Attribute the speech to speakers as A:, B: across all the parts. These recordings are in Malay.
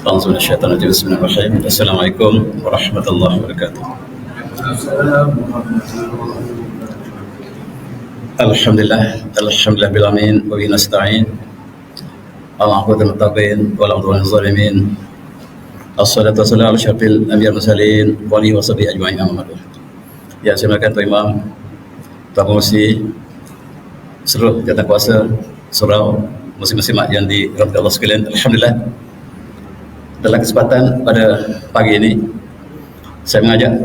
A: أعوذ من الشيطان الرجيم بسم الله الرحمن الرحيم السلام عليكم ورحمة الله وبركاته الحمد لله بالله العالمين وبه نستعين على عقبة المتقين ولا عدوان الظالمين الصلاة والسلام على أشرف الأنبياء والمرسلين وآله وصحبه أجمعين أما بعد. Yang saya muliakan Tuan Imam, Tuan Pengerusi, seluruh jawatan kuasa, surau, muslim-muslimat yang dirahmati Allah sekalian. Alhamdulillah, dalam kesempatan pada pagi ini saya mengajak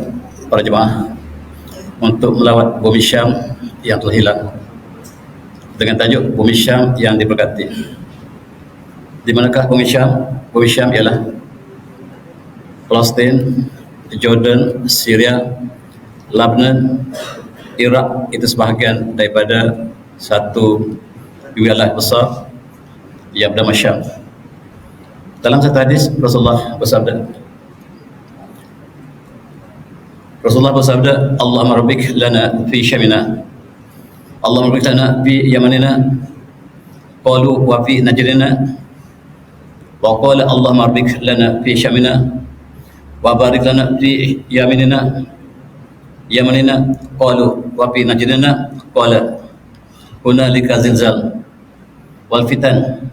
A: para jemaah untuk melawat bumi Syam yang telah hilang dengan tajuk bumi Syam yang diberkati. Di manakah bumi Syam? Bumi Syam ialah Palestin, Jordan, Syria, Lebanon, Iraq. Itu sebahagian daripada satu wilayah besar yang bernama Syam. Dalam satu hadis Rasulullah bersabda, Allahumma rabbik lana fi syamina, Allahumma rabbik lana fi yamanina, qalu wa fi najrina, wa qala Allahumma rabbik lana fi syamina wa barik lana fi yaminina qalu wa fi najrina, qala hunalika zilzal wal fitan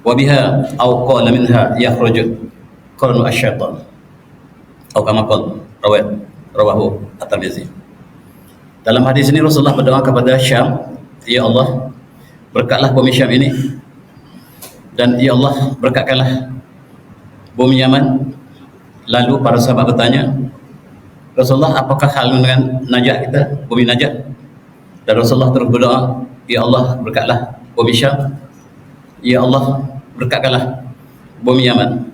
A: wa biha aw qala minha yakhruju qarnu asy-syaitan atau kama qala rawahu at-Tirmidzi. Dalam hadis ini Rasulullah berdoa kepada Syam, ya Allah, berkatlah bumi Syam ini, dan ya Allah, berkatkanlah bumi Yaman. Lalu para sahabat bertanya, Rasulullah, apakah hal dengan Najd kita, bumi Najd? Dan Rasulullah terus berdoa, ya Allah, berkatlah bumi Syam, ya Allah, berkatkanlah bumi Yaman.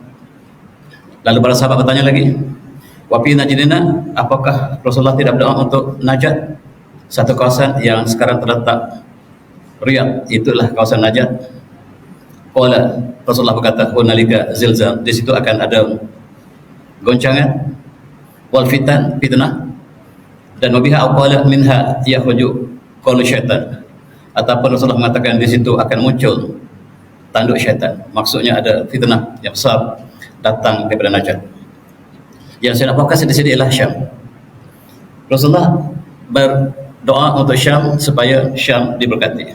A: Lalu para sahabat bertanya lagi, wa fi najdina, apakah Rasulullah tidak berdoa untuk Najd, satu kawasan yang sekarang terletak Riyadh, itulah kawasan Najd? Qala, Rasulullah berkata, hunalika zilzal, di situ akan ada goncangan, wal fitan, fitnah, dan wabiha aqala minha yakhruju qalu syaitan, ataupun Rasulullah mengatakan di situ akan muncul tanduk syaitan. Maksudnya ada fitnah yang besar datang daripada Najd. Yang saya nak fokus di sini ialah Syam. Rasulullah berdoa untuk Syam supaya Syam diberkati.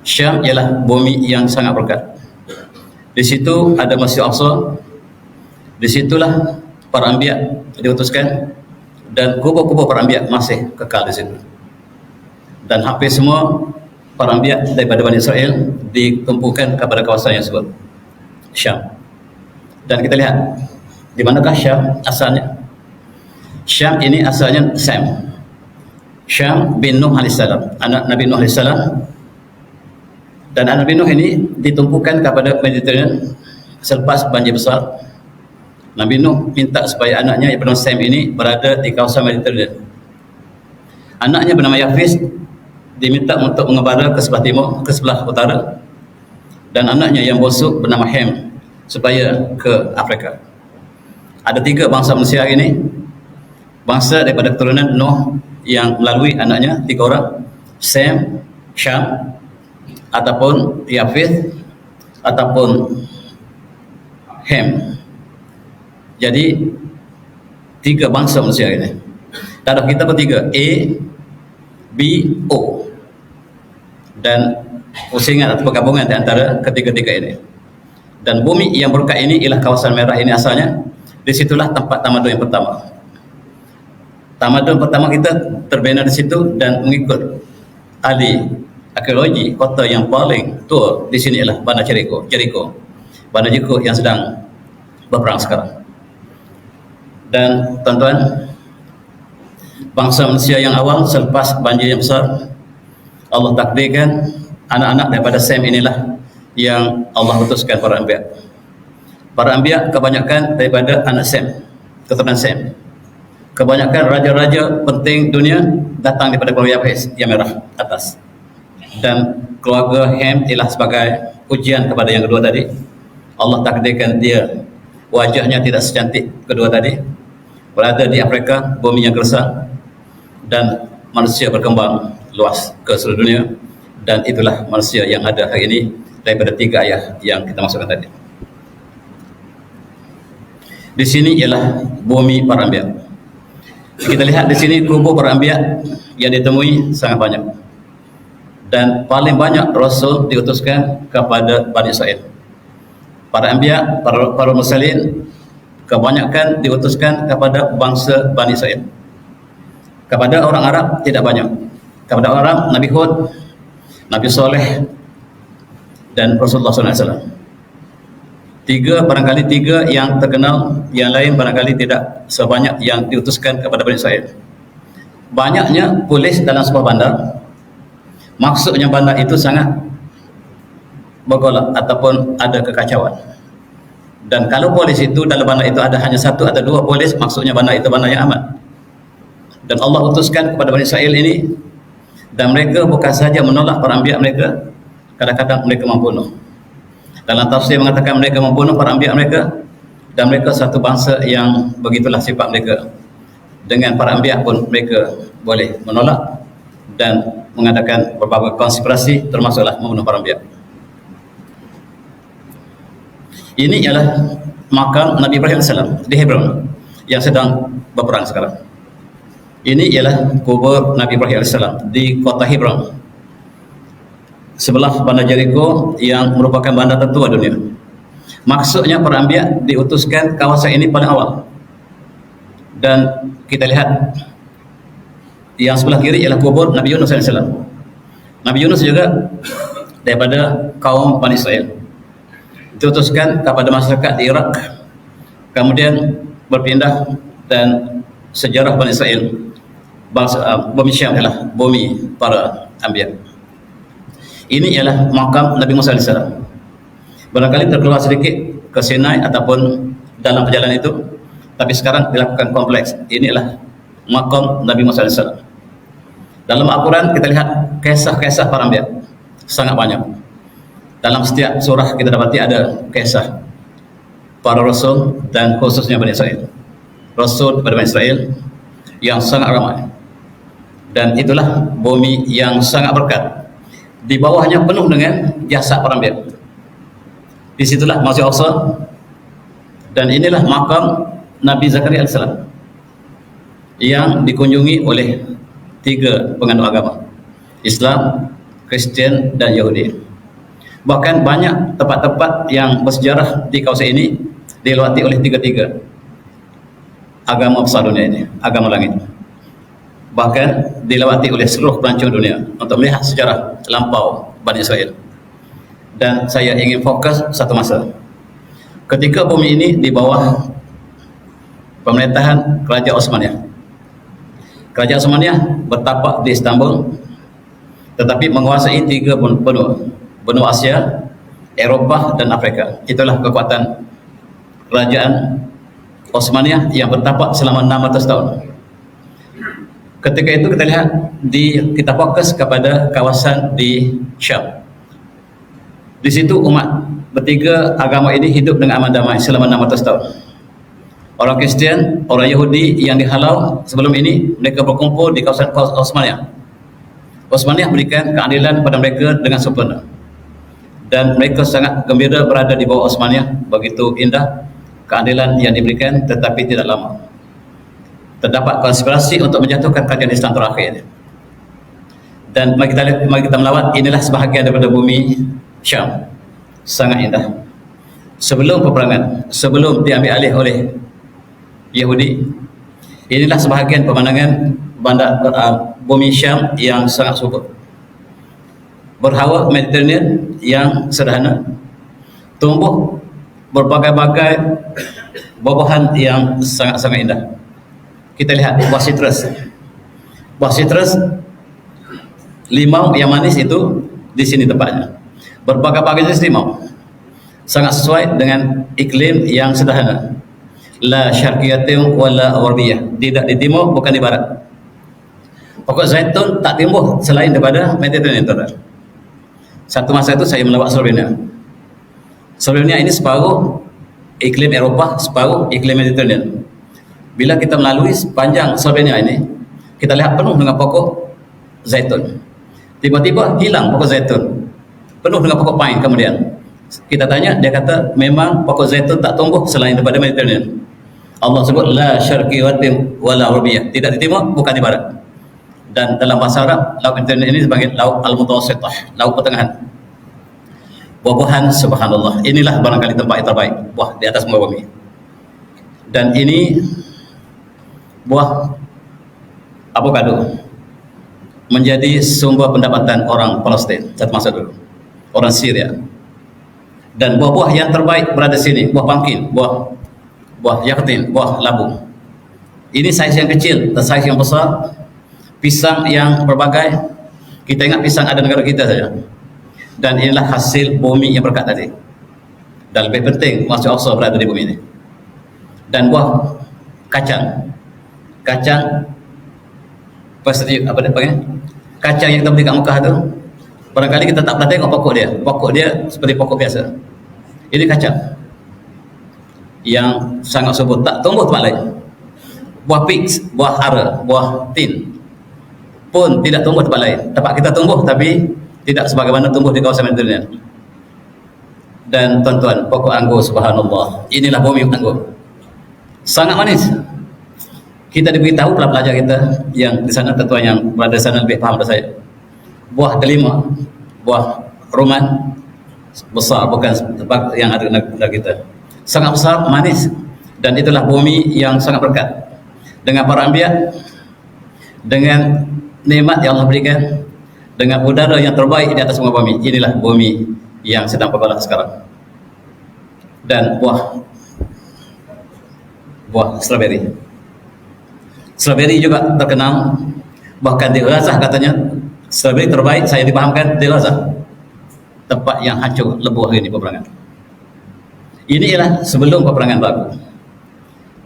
A: Syam ialah bumi yang sangat berkat. Di situ ada Masjid Aqsa. Di situlah para anbiya diutuskan, dan kubur-kubur para anbiya masih kekal di situ. Dan hampir semua para anbiya daripada Bani Israel ditumpukan kepada kawasan yang disebut Syam. Dan kita lihat di manakah Syam asalnya. Syam ini asalnya Sam. Syam bin Nuh alaihissalam, anak Nabi Nuh alaihissalam. Dan anak Nabi Nuh ini ditumpukan kepada Mediterranean selepas banjir besar. Nabi Nuh minta supaya anaknya yang bernama Sam ini berada di kawasan Mediterranean. Anaknya bernama Yafis diminta untuk mengembara ke sebelah timur, ke sebelah utara, dan anaknya yang bosok bernama Ham supaya ke Afrika. Ada tiga bangsa manusia ini, bangsa daripada keturunan Nuh yang melalui anaknya, tiga orang, Sam, Syam, ataupun Yafis, ataupun Ham. Jadi tiga bangsa manusia ini. Darah kita bertiga, A, B, O, dan pusingan atau pergabungan di antara ketiga-tiga ini. Dan bumi yang berkat ini ialah kawasan merah ini asalnya. Disitulah tempat tamadun yang pertama. Tamadun pertama kita terbina di situ, dan mengikut ahli arkeologi, kota yang paling tua di sini ialah Bandar Jericho, Bandar Jericho yang sedang berperang sekarang. Dan tuan-tuan, bangsa manusia yang awal selepas banjir yang besar, Allah takdirkan anak-anak daripada Sam inilah yang Allah utuskan para anbiya. Para anbiya kebanyakan daripada anak Sam, keturunan Sam. Kebanyakan raja-raja penting dunia datang daripada keluarga Yafis yang merah atas. Dan keluarga Ham ialah sebagai ujian kepada yang kedua tadi. Allah takdirkan dia wajahnya tidak secantik kedua tadi, berada di Afrika, bumi yang gersang, dan manusia berkembang luas ke seluruh dunia. Dan itulah manusia yang ada hari ini daripada tiga ayah yang kita masukkan tadi. Di sini ialah bumi para anbiya. Kita lihat di sini kubur para anbiya yang ditemui sangat banyak. Dan paling banyak Rasul diutuskan kepada Bani Israel. Para anbiya, para mursalin, kebanyakan diutuskan kepada bangsa Bani Israel. Kepada orang Arab tidak banyak. Kepada orang Arab, Nabi Hud, Nabi Soleh, dan Rasulullah SAW. Barangkali tiga yang terkenal, yang lain barangkali tidak sebanyak yang diutuskan kepada Bani Israel. Banyaknya polis dalam sebuah bandar, maksudnya bandar itu sangat bergolak ataupun ada kekacauan. Dan kalau polis itu dalam bandar itu ada hanya satu atau dua polis, maksudnya bandar itu bandar yang aman. Dan Allah utuskan kepada Bani Israel ini, dan mereka bukan saja menolak para anbiya mereka, kadang-kadang mereka membunuh. Dalam tafsir mengatakan mereka membunuh para anbiya mereka, dan mereka satu bangsa yang begitulah sifat mereka. Dengan para anbiya pun mereka boleh menolak dan mengadakan berbagai konspirasi, termasuklah membunuh para anbiya. Ini ialah makam Nabi Ibrahim AS di Hebron yang sedang berperang sekarang. Ini ialah kubur Nabi Ibrahim AS di kota Hebron, sebelah bandar Jericho yang merupakan bandar tertua dunia. Maksudnya para anbiya diutuskan kawasan ini paling awal. Dan kita lihat yang sebelah kiri ialah kubur Nabi Yunus AS. Nabi Yunus juga daripada kaum Bani Israel, diutuskan kepada masyarakat di Iraq, kemudian berpindah, dan sejarah Bani Israel, bumi Syam adalah bumi para anbiya. Ini ialah makam Nabi Musa AS. Barangkali terkeluar sedikit ke Sinai ataupun dalam perjalanan itu, tapi sekarang dilakukan kompleks. Ini adalah makam Nabi Musa AS. Dalam Al-Quran kita lihat kisah-kisah para anbiya sangat banyak. Dalam setiap surah kita dapati ada kisah para rasul dan khususnya Bani Israel. Rasul kepada Bani Israel yang sangat ramai. Dan itulah bumi yang sangat berkat. Di bawahnya penuh dengan jasad para anbiya. Di situlah Masjid Al-Aqsa, dan inilah makam Nabi Zakaria AS yang dikunjungi oleh tiga penganut agama, Islam, Kristian, dan Yahudi. Bahkan banyak tempat-tempat yang bersejarah di kawasan ini dilewati oleh tiga-tiga agama besar dunia ini, agama langit. Bahkan dilewati oleh seluruh pelancong dunia untuk melihat sejarah lampau Bani Israel. Dan saya ingin fokus satu masa ketika bumi ini di bawah pemerintahan Kerajaan Osmaniyah. Kerajaan Osmaniyah bertapak di Istanbul, tetapi menguasai tiga benua Asia, Eropah, dan Afrika. Itulah kekuatan Kerajaan Osmaniyah yang bertapak selama 600 tahun. Ketika itu kita lihat kita fokus kepada kawasan di Syam. Di situ umat bertiga agama ini hidup dengan aman damai selama 600 tahun. Orang Kristian, orang Yahudi yang dihalau sebelum ini, mereka berkumpul di kawasan Osmaniyah. Osmaniyah berikan keadilan kepada mereka dengan sempurna. Dan mereka sangat gembira berada di bawah Osmaniyah. Begitu indah keadilan yang diberikan, tetapi tidak lama. Terdapat konspirasi untuk menjatuhkan kerajaan Islam terakhir. Dan mari kita melawat. Inilah sebahagian daripada bumi Syam, sangat indah. Sebelum peperangan, sebelum diambil alih oleh Yahudi, inilah sebahagian pemandangan bandar bumi Syam yang sangat subur. Berhawa Mediterranean yang sederhana, tumbuh berbagai-bagai buah-buahan yang sangat-sangat indah. Kita lihat buah sitrus. Buah sitrus, limau yang manis itu di sini tempatnya. Berbagai-bagai jenis limau, sangat sesuai dengan iklim yang sederhana. La syarqiyatin wala gharbiyah, tidak di timur bukan di barat. Pokok zaitun tak tumbuh selain daripada Mediterranean. Satu masa itu saya melawat Slovenia. Slovenia ini separuh iklim Eropah, separuh iklim Mediterranean. Bila kita melalui sepanjang Slovenia ini, kita lihat penuh dengan pokok zaitun. Tiba-tiba hilang pokok zaitun, penuh dengan pokok pine. Kemudian kita tanya, dia kata memang pokok zaitun tak tumbuh selain daripada Mediterranean. Allah sebut la syarqi wala gharbiyah, tidak di timur bukan di barat. Dan dalam bahasa Arab laut Mediterranean ini sebagai laut al-mutawassithah, laut pertengahan. Buah-buahan subhanallah, inilah barangkali tempat yang terbaik, buah di atas muka bumi. Dan ini buah avocado menjadi sumber pendapatan orang Palestin satu masa dulu, orang Syria. Dan buah-buah yang terbaik berada di sini, buah pumpkin, buah yakin, buah labu. Ini saiz yang kecil dan saiz yang besar. Pisang yang berbagai, kita ingat pisang ada negara kita saja. Dan inilah hasil bumi yang berkat tadi. Dan lebih penting, Masjid Aqsa berada di bumi ini. Dan buah kacang, apa dia panggil? Kacang yang kita beli kat Mekah tu, barangkali kita tak pernah tengok pokok dia seperti pokok biasa. Ini kacang yang sangat subur, tak tumbuh tempat lain. Buah peach, buah ara, buah tin pun tidak tumbuh tempat lain. Tempat kita tumbuh tapi tidak sebagaimana tumbuh di kawasan Mediterranean. Dan tuan-tuan, pokok anggur subhanallah, inilah bumi anggur, sangat manis. Kita diberitahu pelajar kita yang di sana, tuan yang berada di sana lebih faham dari saya. Buah delima, buah rumman besar, bukan tempat yang ada di negara kita, sangat besar, manis. Dan itulah bumi yang sangat berkat dengan para anbiya, dengan nikmat yang Allah berikan, dengan udara yang terbaik di atas muka bumi. Inilah bumi yang sedang berbalak sekarang. Dan buah strawberry juga terkenal, bahkan di Gaza katanya strawberry terbaik saya dipahamkan di Gaza, tempat yang hancur lebuh hari ini peperangan. Ini ialah sebelum peperangan baru.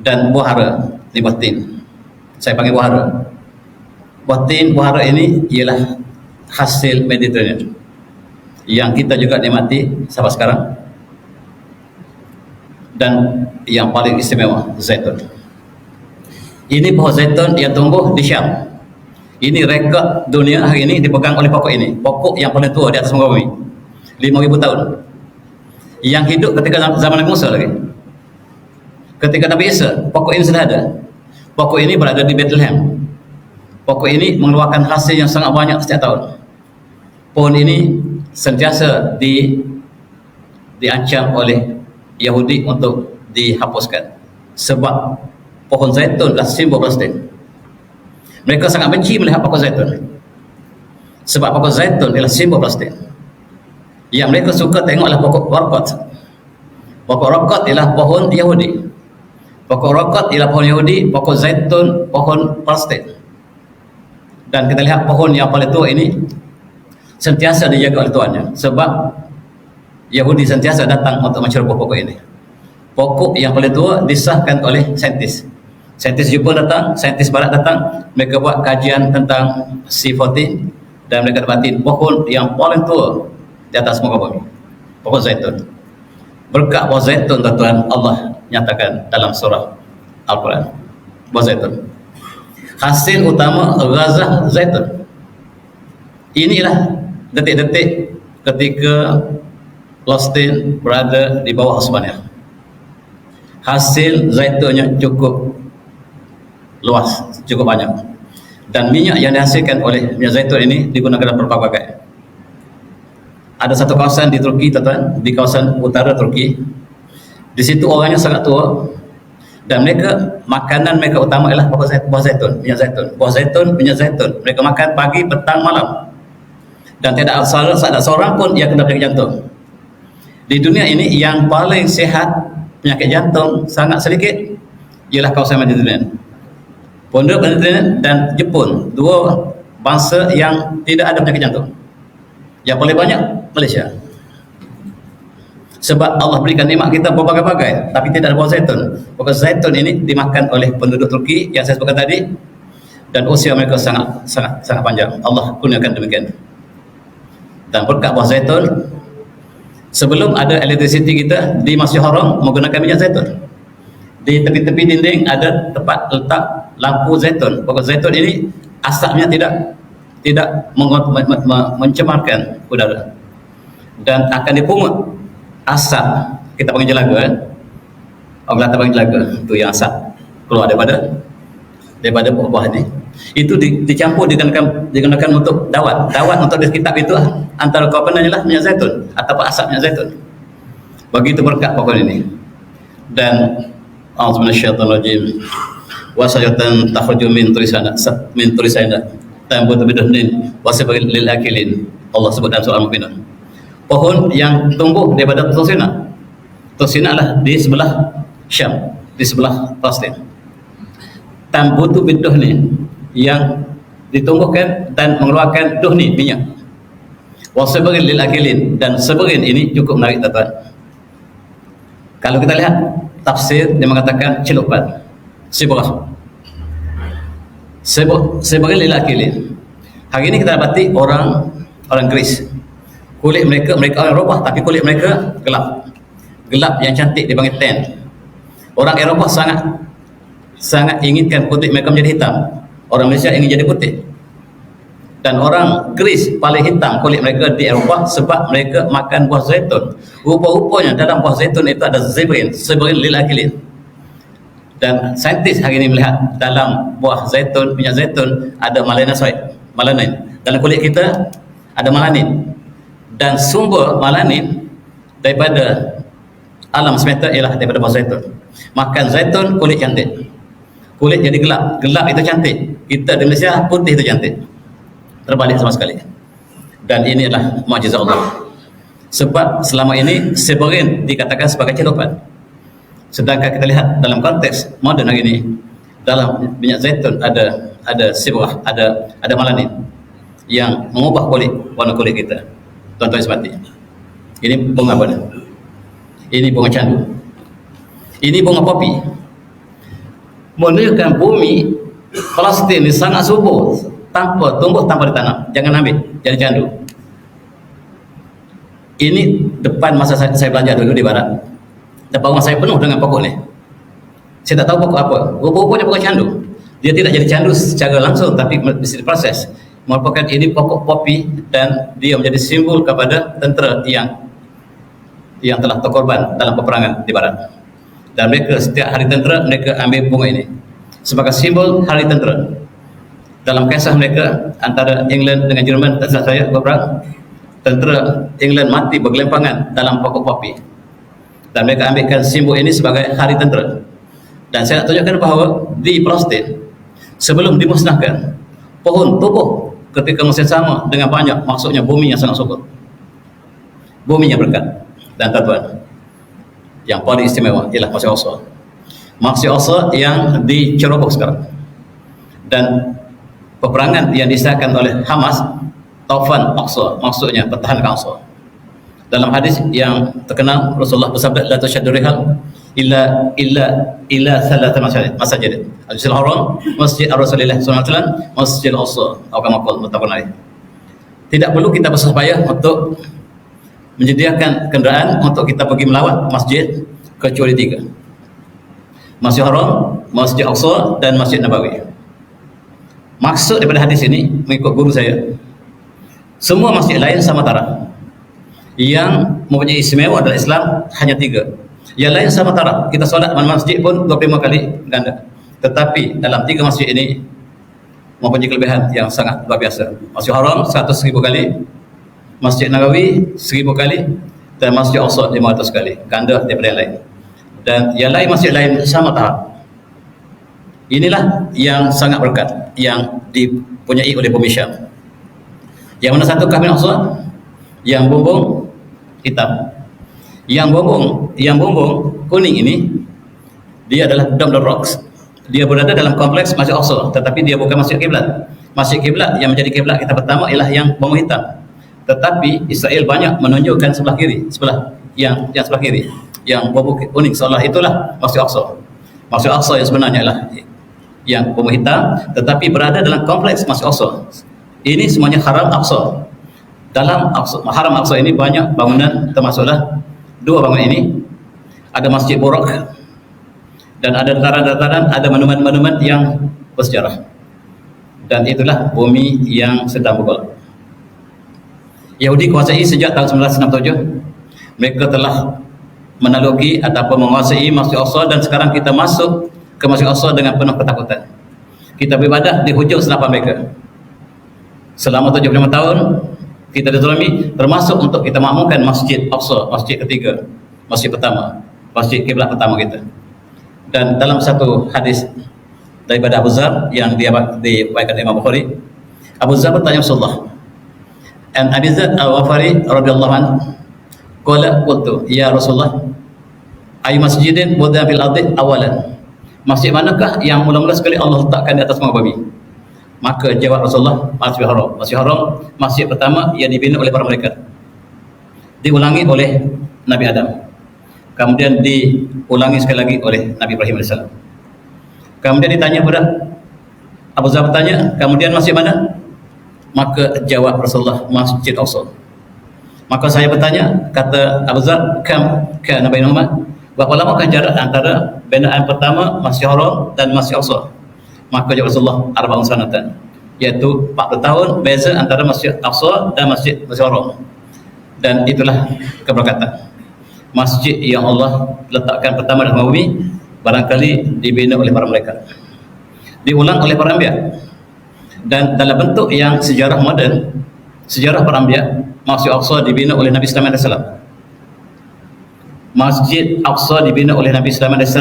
A: Dan buah hara, ini buah tin, saya panggil buah hara. Buah hara ini ialah hasil Mediterranean yang kita juga nikmati sampai sekarang. Dan yang paling istimewa, zaitun. Ini buah zaitun yang tumbuh di Syam. Ini rekod dunia hari ini dipegang oleh pokok ini, pokok yang paling tua di atas muka bumi, 5,000 tahun, yang hidup ketika zaman Nabi Musa lagi. Ketika Nabi Isa, pokok ini sudah ada. Pokok ini berada di Bethlehem. Pokok ini mengeluarkan hasil yang sangat banyak setiap tahun. Pohon ini sentiasa diancam oleh Yahudi untuk dihapuskan, sebab pohon zaitun adalah simbol Palestin. Mereka sangat benci melihat pokok zaitun, sebab pokok zaitun adalah simbol Palestin. Yang mereka suka tengok adalah pokok rokot. Pokok rokot ialah pohon Yahudi. Pokok rokot ialah pohon Yahudi, pokok zaitun pohon Palestin. Dan kita lihat pohon yang paling tua ini sentiasa dijaga oleh tuannya, sebab Yahudi sentiasa datang untuk menceroboh pokok ini. Pokok yang paling tua disahkan oleh saintis. Saintis Jepun datang, saintis Barat datang, mereka buat kajian tentang C14 dan mereka dapati pohon yang paling tua di atas muka bumi, pohon zaitun. Berkat pohon zaitun, tuan-tuan, Allah nyatakan dalam surah Al-Quran, buah zaitun. Hasil utama Gaza zaitun. Inilah detik-detik ketika Palestin berada di bawah Osmania. Hasil zaitunnya cukup luas, cukup banyak. Dan minyak yang dihasilkan oleh minyak zaitun ini digunakan dalam berbagai. Ada satu kawasan di Turki, tuan-tuan, di kawasan utara Turki. Di situ orangnya sangat tua, dan mereka, makanan mereka utama ialah buah zaitun, minyak zaitun. Buah zaitun, minyak zaitun. Mereka makan pagi, petang, malam. Dan tidak ada seorang pun yang kena penyakit jantung. Di dunia ini yang paling sehat penyakit jantung sangat sedikit ialah kawasan Mediterranean. Pondok Mediterranean dan Jepun, dua bangsa yang tidak ada penyakit jantung. Yang paling banyak Malaysia. Sebab Allah berikan nikmat kita berbagai-bagai, tapi tidak ada buah zaitun. Buah zaitun ini dimakan oleh penduduk Turki yang saya sebutkan tadi, dan usia mereka sangat panjang. Allah kurniakan demikian. Dan berkat buah zaitun, sebelum ada elektrisiti kita di Masjid Haram menggunakan minyak zaitun. Di tepi-tepi dinding ada tempat letak lampu zaitun. Buah zaitun ini asapnya tidak mencemarkan udara, dan akan dipungut asap. Kita panggil jelaga, orang Kelantan panggil jelaga, itu yang asap. keluar daripada buah ini. Itu dicampur digunakan untuk dawat untuk di kitab itu antara komponennya lah minyak zaitun atau asap minyak zaitun. Begitu berkat pokok ini. Dan a'udzu minasyaitonir wa syaitan takhruju min turisana tambutu bidhnin wa sabagil lil akilin. Allah sebut dalam surah Al-Mu'minun. Pohon yang tumbuh daripada Tusina. Tusina lah di sebelah Syam, di sebelah Palestin. Tambutu bidhnin, yang ditumbuhkan dan mengeluarkan duhni, minyak. Wa sabagil lil akilin, dan sebagian ini cukup menarik tuan-tuan. Kalau kita lihat tafsir dia mengatakan celupan, sibrah. Sebagian lil akilin. Hari ini kita dapati orang Greece, kulit mereka orang Eropah tapi kulit mereka gelap yang cantik, dipanggil tan. Orang Eropah sangat inginkan kulit mereka menjadi hitam. Orang Malaysia ingin jadi putih. Dan orang Greece paling hitam kulit mereka di Eropah sebab mereka makan buah zaitun. Rupa-rupanya dalam buah zaitun itu ada sebagian lil akilin. Dan saintis hari ini melihat dalam buah zaitun, minyak zaitun ada malanin. Dalam kulit kita ada malanin. Dan sumber malanin daripada alam semesta ialah daripada buah zaitun. Makan zaitun kulit cantik. Kulit jadi gelap itu cantik. Kita di Malaysia putih itu cantik. Terbalik sama sekali. Dan ini adalah mukjizat Allah. Sebab selama ini sebagian dikatakan sebagai celupan. Sedangkan kita lihat dalam konteks moden hari ini, dalam minyak zaitun ada sibrah, ada malanin yang mengubah warna kulit kita. Tuan-tuan semati. Ini bunga apa? Ini bunga candu. Ini bunga popi. Menunjukkan bumi Palestin ini sangat subur, tumbuh tanpa ditanam. Jangan ambil, jadi candu. Ini depan masa saya belanja dulu di barat. Depan rumah saya penuh dengan pokok ni. Saya tak tahu pokok apa. Rupa-rupanya pokok candu. Dia tidak jadi candu secara langsung, tapi mesti diproses. Merupakan ini pokok popi dan dia menjadi simbol kepada tentera yang telah terkorban dalam peperangan di barat. Dan mereka setiap hari tentera mereka ambil bunga ini sebagai simbol hari tentera. Dalam kisah mereka antara England dengan Jerman, tak salah saya berperang, tentera England mati bergelimpangan dalam pokok popi. Dan mereka ambilkan simbol ini sebagai hari tentera. Dan saya nak tunjukkan bahawa di Palestin sebelum dimusnahkan, pohon tumbuh ketika masa sama dengan banyak, maksudnya bumi yang sangat subur, bumi yang berkat. Dan tuan-tuan, yang paling istimewa ialah Masjid Al-Aqsa. Masjid Al-Aqsa yang dicerobok sekarang. Dan peperangan yang disahkan oleh Hamas, Taufan Aqsa, maksudnya pertahankan Aqsa. Dalam hadis yang terkenal Rasulullah bersabda, la tushaddu rihal illa thalatha masajid. Al-Masjidil Haram, Masjid Rasulullah sallallahu alaihi wasallam, Masjid Al-Aqsa, atau kama qala muttafaqun alaih. Tidak perlu kita bersusah payah untuk menyediakan kenderaan untuk kita pergi melawat masjid kecuali 3. Masjid Haram, Masjid Al-Aqsa dan Masjid Nabawi. Maksud daripada hadis ini mengikut guru saya, semua masjid lain sama taraf. Yang mempunyai istimewa dalam Islam hanya 3. Yang lain sama taraf. Kita solat mana masjid pun 25 kali ganda. Tetapi dalam 3 masjid ini mempunyai kelebihan yang sangat luar biasa. Masjid Haram 100,000 kali, Masjid Nabawi 1000 kali, dan Masjid Al-Aqsa 500 kali. Ganda daripada yang lain. Dan yang lain masjid lain sama tahap. Inilah yang sangat berkat yang dipunyai oleh bumi Syam. Yang mana satu Masjid Al-Aqsa yang bumbung hitam, yang bumbung kuning ini dia adalah Dome the Rocks. Dia berada dalam kompleks Masjid Al-Aqsa, tetapi dia bukan masjid kiblat. Masjid kiblat yang menjadi kiblat kita pertama ialah yang bumbung hitam. Tetapi Israel banyak menunjukkan sebelah kiri, yang sebelah kiri, yang bumbung kuning, seolah itulah Masjid Al-Aqsa. Masjid Al-Aqsa yang sebenarnya ialah yang bumbung hitam, tetapi berada dalam kompleks Masjid Al-Aqsa. Ini semuanya Haram Aqsa. Dalam Haram Aqsa ini banyak bangunan, termasuklah 2 bangunan ini. Ada Masjid Burak dan ada dataran-dataran, ada monumen-monumen yang bersejarah. Dan itulah bumi yang sedang bergolak. Yahudi kuasai sejak tahun 1967. Mereka telah menaluki ataupun menguasai Masjid Al-Aqsa, dan sekarang kita masuk ke Masjid Al-Aqsa dengan penuh ketakutan. Kita beribadah di hujung senapan mereka. Selama 75 tahun kita dizalimi, termasuk untuk kita makmurkan Masjid Al-Aqsa, masjid ketiga, masjid pertama, masjid kiblat pertama kita. Dan dalam satu hadis daripada Abu Zar yang diriwayatkan Imam Bukhari, Abu Zar bertanya Rasulullah, an Abi Zar Al-Ghafari radhiyallahu anhu, qala qultu ya Rasulullah, ay masjidin wud'a fil ardi awalan, masjid manakah yang mula-mula sekali Allah letakkan di atas muka bumi? Maka jawab Rasulullah, Masjidil Haram. Masjidil Haram, masjid pertama yang dibina oleh para malaikat, diulangi oleh Nabi Adam, kemudian diulangi sekali lagi oleh Nabi Ibrahim AS. Kemudian ditanya kepada Abu Zar, bertanya, kemudian masjid mana? Maka jawab Rasulullah, Masjid Al-Aqsa. Maka saya bertanya, kata Abu Zar, kam kana bainahuma, berapa lamakah jarak antara binaan pertama Masjid Haram dan Masjid Al-Aqsa? Maka jawab Rasulullah, arba'un sanatan, iaitu 40 tahun beza antara Masjid Al-Aqsa dan Masjid Haram. Dan itulah keberkatan masjid yang Allah letakkan pertama di bumi, barangkali dibina oleh para malaikat, diulang oleh para anbiya, dan dalam bentuk yang sejarah moden, sejarah para anbiya. Masjid Al-Aqsa dibina oleh Nabi Sulaiman AS. Masjid Al-Aqsa dibina oleh Nabi Sulaiman AS,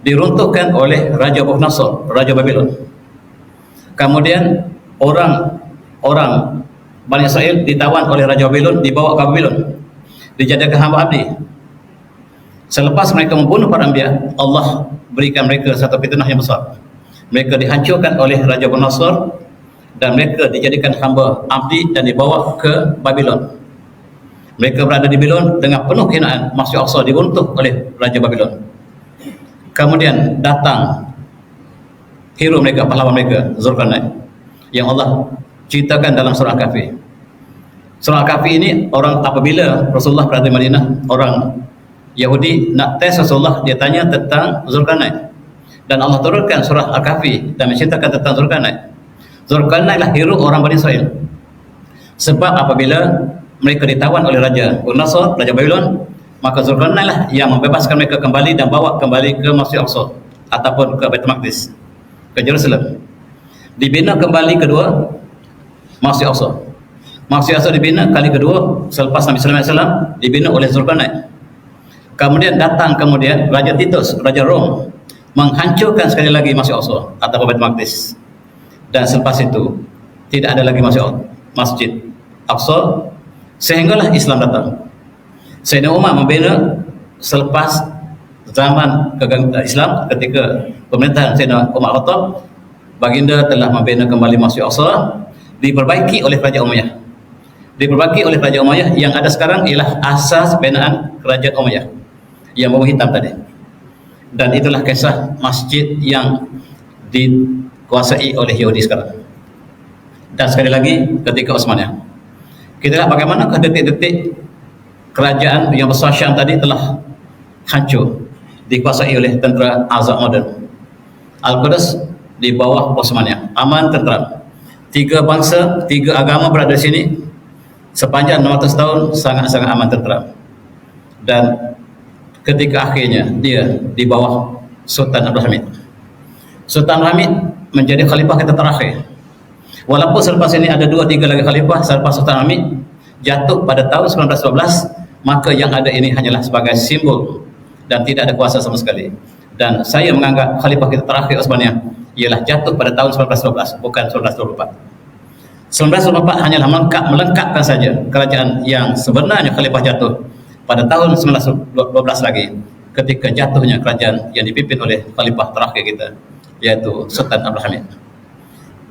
A: diruntuhkan oleh Raja Bukhnasar, Raja Babylon. Kemudian orang Bani Israel ditawan oleh Raja Babylon, dibawa ke Babylon, dijadikan hamba abdi. Selepas mereka membunuh para anbiya, Allah berikan mereka satu fitnah yang besar. Mereka dihancurkan oleh Raja Bukhnasar dan mereka dijadikan hamba abdi dan dibawa ke Babylon. Mereka berada di Babylon dengan penuh kehinaan. Masjid Al-Aqsa diruntuh oleh Raja Babylon. Kemudian datang hero mereka, pahlawan mereka, Zulkarnain, yang Allah ceritakan dalam surah Al-Kahfi. Surah Al-Kahfi ini, orang apabila Rasulullah berada di Madinah, orang Yahudi nak tes Rasulullah, dia tanya tentang Zulkarnain, dan Allah turunkan surah Al-Kahfi dan menceritakan tentang Zulkarnain. Zulkarnain lah hero orang Bani Israel. Sebab apabila mereka ditawan oleh Raja Bukhnasar, Raja Babylon, maka Zulkarnain lah yang membebaskan mereka kembali dan bawa kembali ke Masjid Al-Aqsa ataupun ke Baitul Maqdis, ke Jerusalem. Dibina kembali kedua Masjid Al-Aqsa. Masjid Al-Aqsa dibina kali kedua selepas Nabi Sallallahu Alaihi Wasallam, dibina oleh Zulkarnain. Kemudian datang Raja Titus, Raja Rom, menghancurkan sekali lagi Masjid Al-Aqsa atau Baitul Maqdis. Dan selepas itu tidak ada lagi Masjid Al-Aqsa sehinggalah Islam datang. Sayyidina Umar membina selepas zaman Islam, ketika pemerintahan Sayyidina Umar Khattab, baginda telah membina kembali Masjid Al-Aqsa, diperbaiki oleh Kerajaan Umayyah. Diperbaiki oleh Kerajaan Umayyah. Yang ada sekarang ialah asas binaan Kerajaan Umayyah yang berwarna hitam tadi. Dan itulah kisah masjid yang dikuasai oleh Yahudi sekarang. Dan sekali lagi ketika Utsmaniyah, kita lihat bagaimana detik-detik kerajaan yang besar Syam tadi telah hancur, dikuasai oleh tentera Azab moden. Al-Quds di bawah Utsmaniyah, aman, tentram. Tiga bangsa, tiga agama berada di sini sepanjang 600 tahun, sangat-sangat aman, tentram. Dan ketika akhirnya dia di bawah Sultan Abdul Hamid. Sultan Abdul Hamid menjadi khalifah kita terakhir. Walaupun selepas ini ada 2-3 lagi khalifah selepas Sultan Hamid jatuh pada tahun 1912, maka yang ada ini hanyalah sebagai simbol dan tidak ada kuasa sama sekali. Dan saya menganggap khalifah kita terakhir Utsmaniyah ialah jatuh pada tahun 1912, bukan 1924. 1924 hanyalah melengkapkan saja kerajaan yang sebenarnya khalifah jatuh pada tahun 1912 lagi, ketika jatuhnya kerajaan yang dipimpin oleh khalifah terakhir kita, yaitu Sultan Abdul Hamid.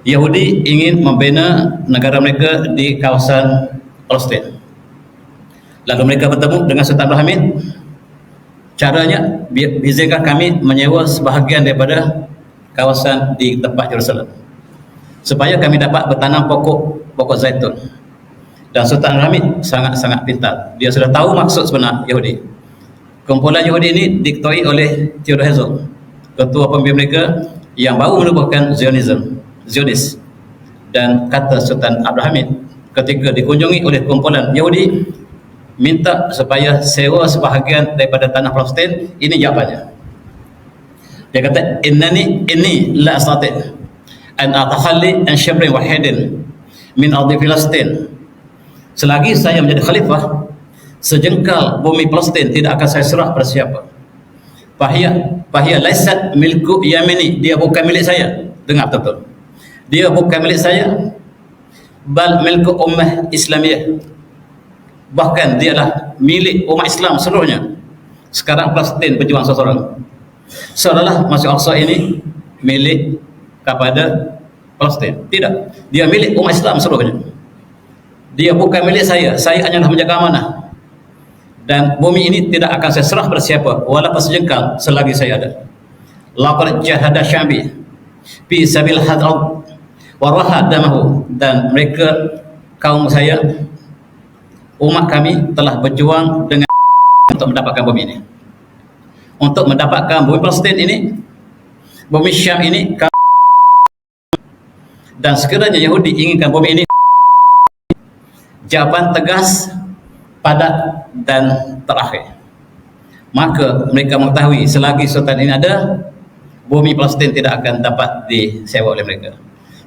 A: Yahudi ingin membina negara mereka di kawasan Palestin. Lalu mereka bertemu dengan Sultan Abdul Hamid. Caranya, izinkan kami menyewa sebahagian daripada kawasan di tempat Jerusalem supaya kami dapat bertanam pokok zaitun. Dan Sultan Abdul Hamid sangat-sangat pintar. Dia sudah tahu maksud sebenar Yahudi. Kumpulan Yahudi ini diketuai oleh Theodor Herzl, ketua pemimpin mereka yang baru menubuhkan Zionis. Dan kata Sultan Abdul Hamid ketika dikunjungi oleh kumpulan Yahudi, minta supaya sewa sebahagian daripada tanah Palestin. Ini jawabannya. Dia kata, inni la astati' an atakhalli an syabrin wahidin min ardi Filastin. Selagi saya menjadi khalifah, sejengkal bumi Palestin tidak akan saya serah pada siapa. Fahiyya laysat milku yamini, dia bukan milik saya. Dengar betul. Dia bukan milik saya, bal milku ummah Islamiyah. Bahkan dialah milik umat Islam seluruhnya. Sekarang Palestin berjuang seorang. Seolah-olah Masjid Al-Aqsa ini milik kepada Palestin. Tidak, dia milik umat Islam seluruhnya. Dia bukan milik saya hanyalah menjaga amanah. Dan bumi ini tidak akan saya serah pada siapa, walaupun sejengkal selagi saya ada. Laqad jahada sya'bi fi sabil had'u wa raha damahu, dan mereka kaum saya, umat kami telah berjuang dengan untuk mendapatkan bumi ini. Untuk mendapatkan bumi Palestin ini, bumi Syam ini, dan sekiranya Yahudi inginkan bumi ini, jawaban tegas, padat dan terakhir, maka mereka mengetahui selagi sultan ini ada, bumi Palestin tidak akan dapat disewa oleh mereka.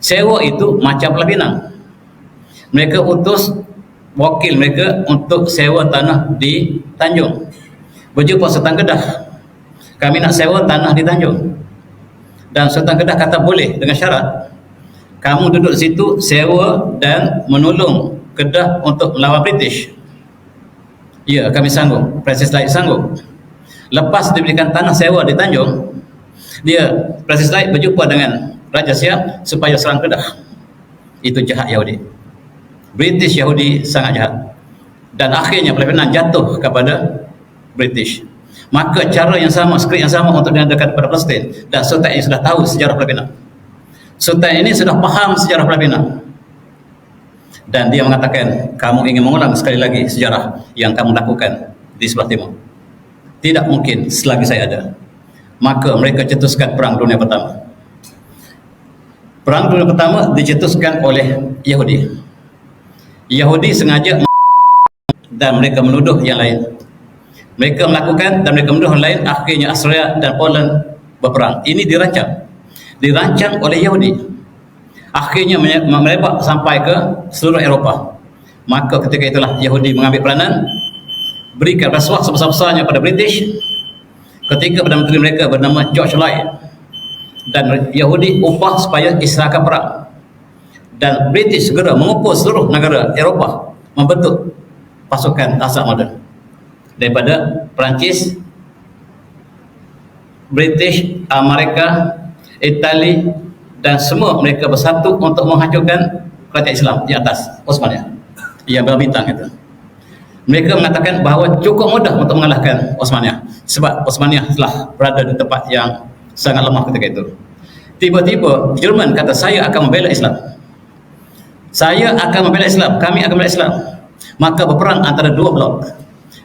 A: Sewa itu macam Pulau Pinang. Mereka utus wakil mereka untuk sewa tanah di Tanjung. Berjumpa Sultan Kedah, kami nak sewa tanah di Tanjung. Dan Sultan Kedah kata boleh, dengan syarat kamu duduk di situ sewa dan menolong Kedah untuk melawan British. Ya, kami sanggup. Princess Light sanggup. Lepas diberikan tanah sewa di Tanjung, Princess Light berjumpa dengan Raja Siap supaya serang Kedah. Itu jahat Yahudi. British Yahudi sangat jahat. Dan akhirnya Pulau Pinang jatuh kepada British. Maka cara yang sama, skrip yang sama untuk diadakan kepada Palestin. Dan Sultan ini sudah tahu sejarah Pulau Pinang. Sultan ini sudah faham sejarah Pulau Pinang. Dan dia mengatakan, kamu ingin mengulang sekali lagi sejarah yang kamu lakukan di sebelah timur. Tidak mungkin selagi saya ada. Maka mereka cetuskan Perang Dunia Pertama. Perang Dunia Pertama dicetuskan oleh Yahudi. Yahudi sengaja dan mereka menuduh yang lain. Mereka melakukan dan mereka menuduh yang lain. Akhirnya Austria dan Poland berperang. Ini dirancang oleh Yahudi. Akhirnya merebak sampai ke seluruh Eropah. Maka ketika itulah Yahudi mengambil peranan, berikan rasuah sebesar-besarnya pada British ketika Perdana Menteri mereka bernama George Lloyd, dan Yahudi upah supaya istilahkan perang. Dan British segera mengumpul seluruh negara Eropah membentuk pasukan tasak moden daripada Perancis, British, Amerika, Itali, dan semua mereka bersatu untuk menghancurkan kerajaan Islam di atas Osmania yang berbintang itu. Mereka mengatakan bahawa cukup mudah untuk mengalahkan Osmania sebab Osmania telah berada di tempat yang sangat lemah ketika itu. Tiba-tiba Jerman kata, saya akan membela Islam. Saya akan membela Islam, kami akan membela Islam. Maka berperang antara dua blok,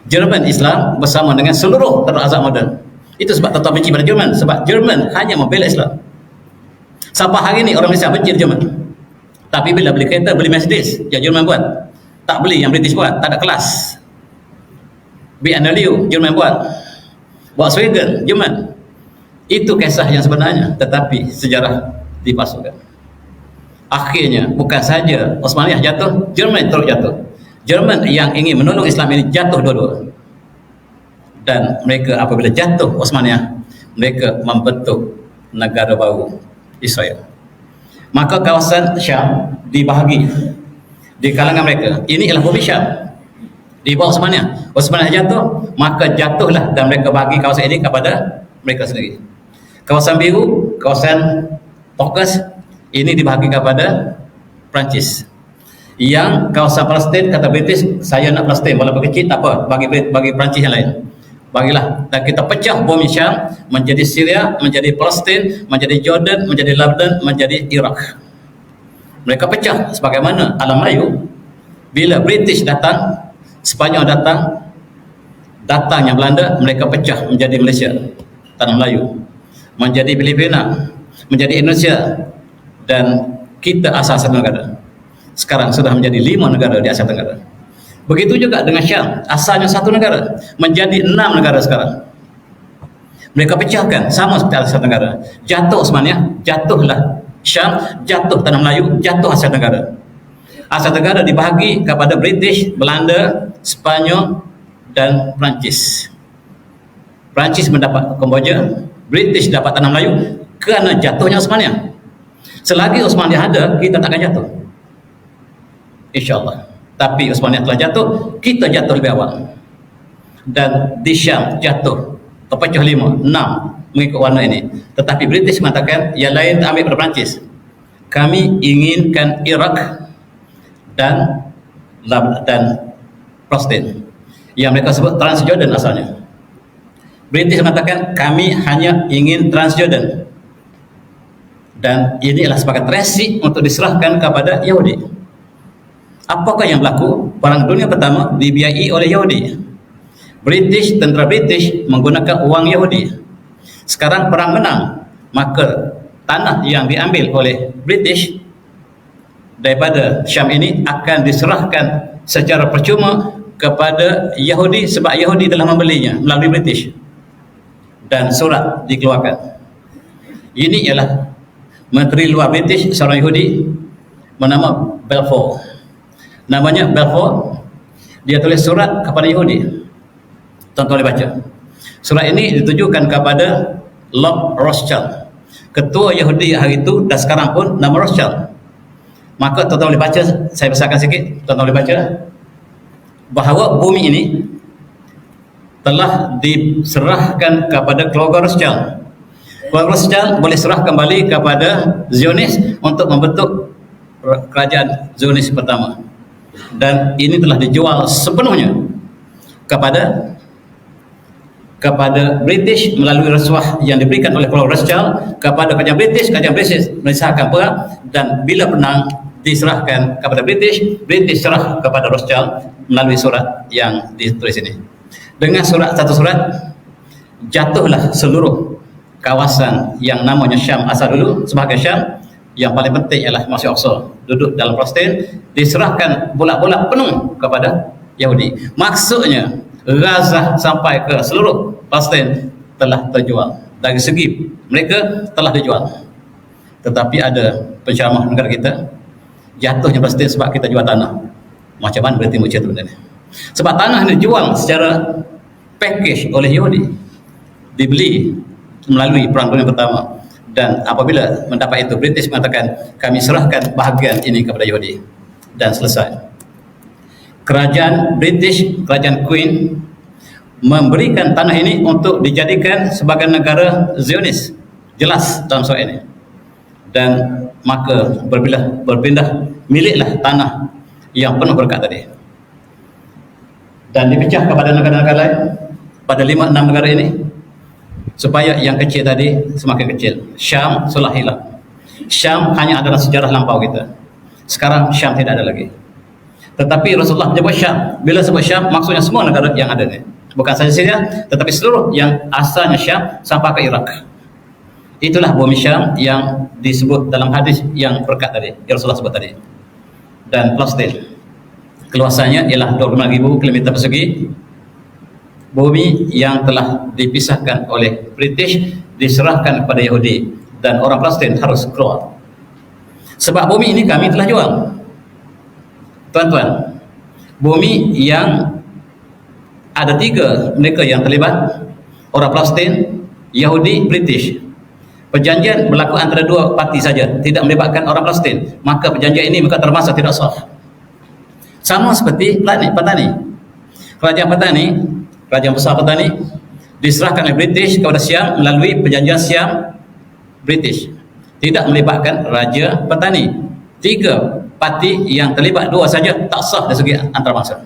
A: Jerman Islam bersama dengan seluruh Darul Azhar moden. Itu sebab tetap benci pada Jerman, sebab Jerman hanya membela Islam. Sampai hari ini orang Malaysia benci Jerman. Tapi bila beli kereta, beli Mercedes yang Jerman buat, tak beli yang British buat, tak ada kelas. BMW Jerman buat, Volkswagen Jerman. Itu kisah yang sebenarnya, tetapi sejarah dipalsukan. Akhirnya bukan saja Osmania jatuh, Jerman terus jatuh. Jerman yang ingin menolong Islam ini jatuh dua-dua. Dan mereka apabila jatuh Osmania, mereka membentuk negara baru, Israel. Maka kawasan Syam dibahagi di kalangan mereka. Ini ialah bumi Syam di bawah Osmania. Osmania jatuh, maka jatuhlah dan mereka bagi kawasan ini kepada mereka sendiri. Kawasan biru, kawasan Fokus, ini dibahagi kepada Perancis. Yang kawasan Palestin, kata British, saya nak Palestin walaupun kecil tak apa, bagi Perancis yang lain. Bagilah, dan kita pecah bumi Syam menjadi Syria, menjadi Palestin, menjadi Jordan, menjadi Lebanon, menjadi Iraq. Mereka pecah sebagaimana alam Melayu. Bila British datang, Spanyol datangnya Belanda, mereka pecah menjadi Malaysia, tanah Melayu, menjadi Filipina, menjadi Indonesia, dan kita asal satu negara. Sekarang sudah menjadi 5 negara di Asia Tenggara. Begitu juga dengan Syam, asalnya satu negara menjadi 6 negara sekarang. Mereka pecahkan sama seperti Asia Tenggara. Jatuh Osmania, jatuhlah Syam, jatuh Tanah Melayu, jatuh Asia Tenggara. Asia Tenggara dibahagi kepada British, Belanda, Spanyol dan Perancis. Perancis mendapat Kamboja, British dapat Tanah Melayu kerana jatuhnya Osmania. Selagi Osmania ada, kita takkan jatuh, InsyaAllah. Tapi Osmania telah jatuh, kita jatuh lebih awal. Dan di Syam jatuh, terpecah 5, 6 mengikut warna ini. Tetapi British mengatakan yang lain tak ambil pada Perancis. Kami inginkan Iraq dan Palestin, yang mereka sebut Transjordan asalnya. British mengatakan kami hanya ingin Transjordan, dan ini adalah sebagai resip untuk diserahkan kepada Yahudi. Apakah yang berlaku? Perang Dunia Pertama dibiayai oleh Yahudi. British, tentera British menggunakan wang Yahudi. Sekarang perang menang, maka tanah yang diambil oleh British daripada Syam ini akan diserahkan secara percuma kepada Yahudi, sebab Yahudi telah membelinya melalui British, dan surat dikeluarkan. Ini ialah Menteri Luar British, seorang Yahudi bernama Balfour. Namanya Balfour. Dia tulis surat kepada Yahudi. Tuan-tuan boleh baca. Surat ini ditujukan kepada Lord Rothschild, ketua Yahudi hari itu, dan sekarang pun nama Rothschild. Maka tuan-tuan boleh baca, saya besarkan sikit, tuan-tuan boleh baca bahawa bumi ini telah diserahkan kepada keluarga Rothschild. Keluarga Rothschild boleh serah kembali kepada Zionis untuk membentuk kerajaan Zionis pertama, dan ini telah dijual sepenuhnya kepada British melalui rasuah yang diberikan oleh keluarga Rothschild kepada kerajaan British menyesahkan perang, dan bila menang diserahkan kepada British serah kepada Rothschild melalui surat yang ditulis ini. Dengan satu surat jatuhlah seluruh kawasan yang namanya Syam asal dulu sebagai Syam, yang paling penting ialah Masjid Aqsa duduk dalam Palestin, diserahkan bolak-balik penuh kepada Yahudi. Maksudnya Gaza sampai ke seluruh Palestin telah terjual. Dari segi mereka telah dijual. Tetapi ada penceramah negara kita, jatuhnya Palestin sebab kita jual tanah. Macam mana berarti macam itu sebenarnya? Sebab tanah ini dijual secara package oleh Yahudi, dibeli melalui Perang Dunia Pertama, dan apabila mendapat itu, British mengatakan kami serahkan bahagian ini kepada Yahudi, dan selesai. Kerajaan British, kerajaan Queen, memberikan tanah ini untuk dijadikan sebagai negara Zionis, jelas dalam soal ini. Dan maka berpindah miliklah tanah yang penuh berkat tadi, dan dipecah kepada negara-negara lain pada 5-6 negara ini, supaya yang kecil tadi semakin kecil. Syam sudah hilang. Syam hanya adalah sejarah lampau kita. Sekarang Syam tidak ada lagi. Tetapi Rasulullah menyebut Syam. Bila sebut Syam, maksudnya semua negara yang ada ni, bukan saja Syria, tetapi seluruh yang asalnya Syam sampai ke Iraq. Itulah bumi Syam yang disebut dalam hadis yang berkat tadi, yang Rasulullah sebut tadi. Dan Palestin, keluasannya ialah 25,000 km persegi. Bumi yang telah dipisahkan oleh British diserahkan kepada Yahudi, dan orang Palestin harus keluar. Sebab bumi ini kami telah jual. Tuan-tuan, bumi yang ada 3 mereka yang terlibat, orang Palestin, Yahudi, British. Perjanjian berlaku antara 2 parti saja, tidak melibatkan orang Palestin, maka perjanjian ini bukan termasuk tidak sah. Sama seperti petani. Kerajaan petani, kerajaan besar petani, diserahkan oleh British kepada Syam melalui perjanjian Syam British, tidak melibatkan raja petani. 3 parti yang terlibat, 2 saja tak sah dari segi antarabangsa,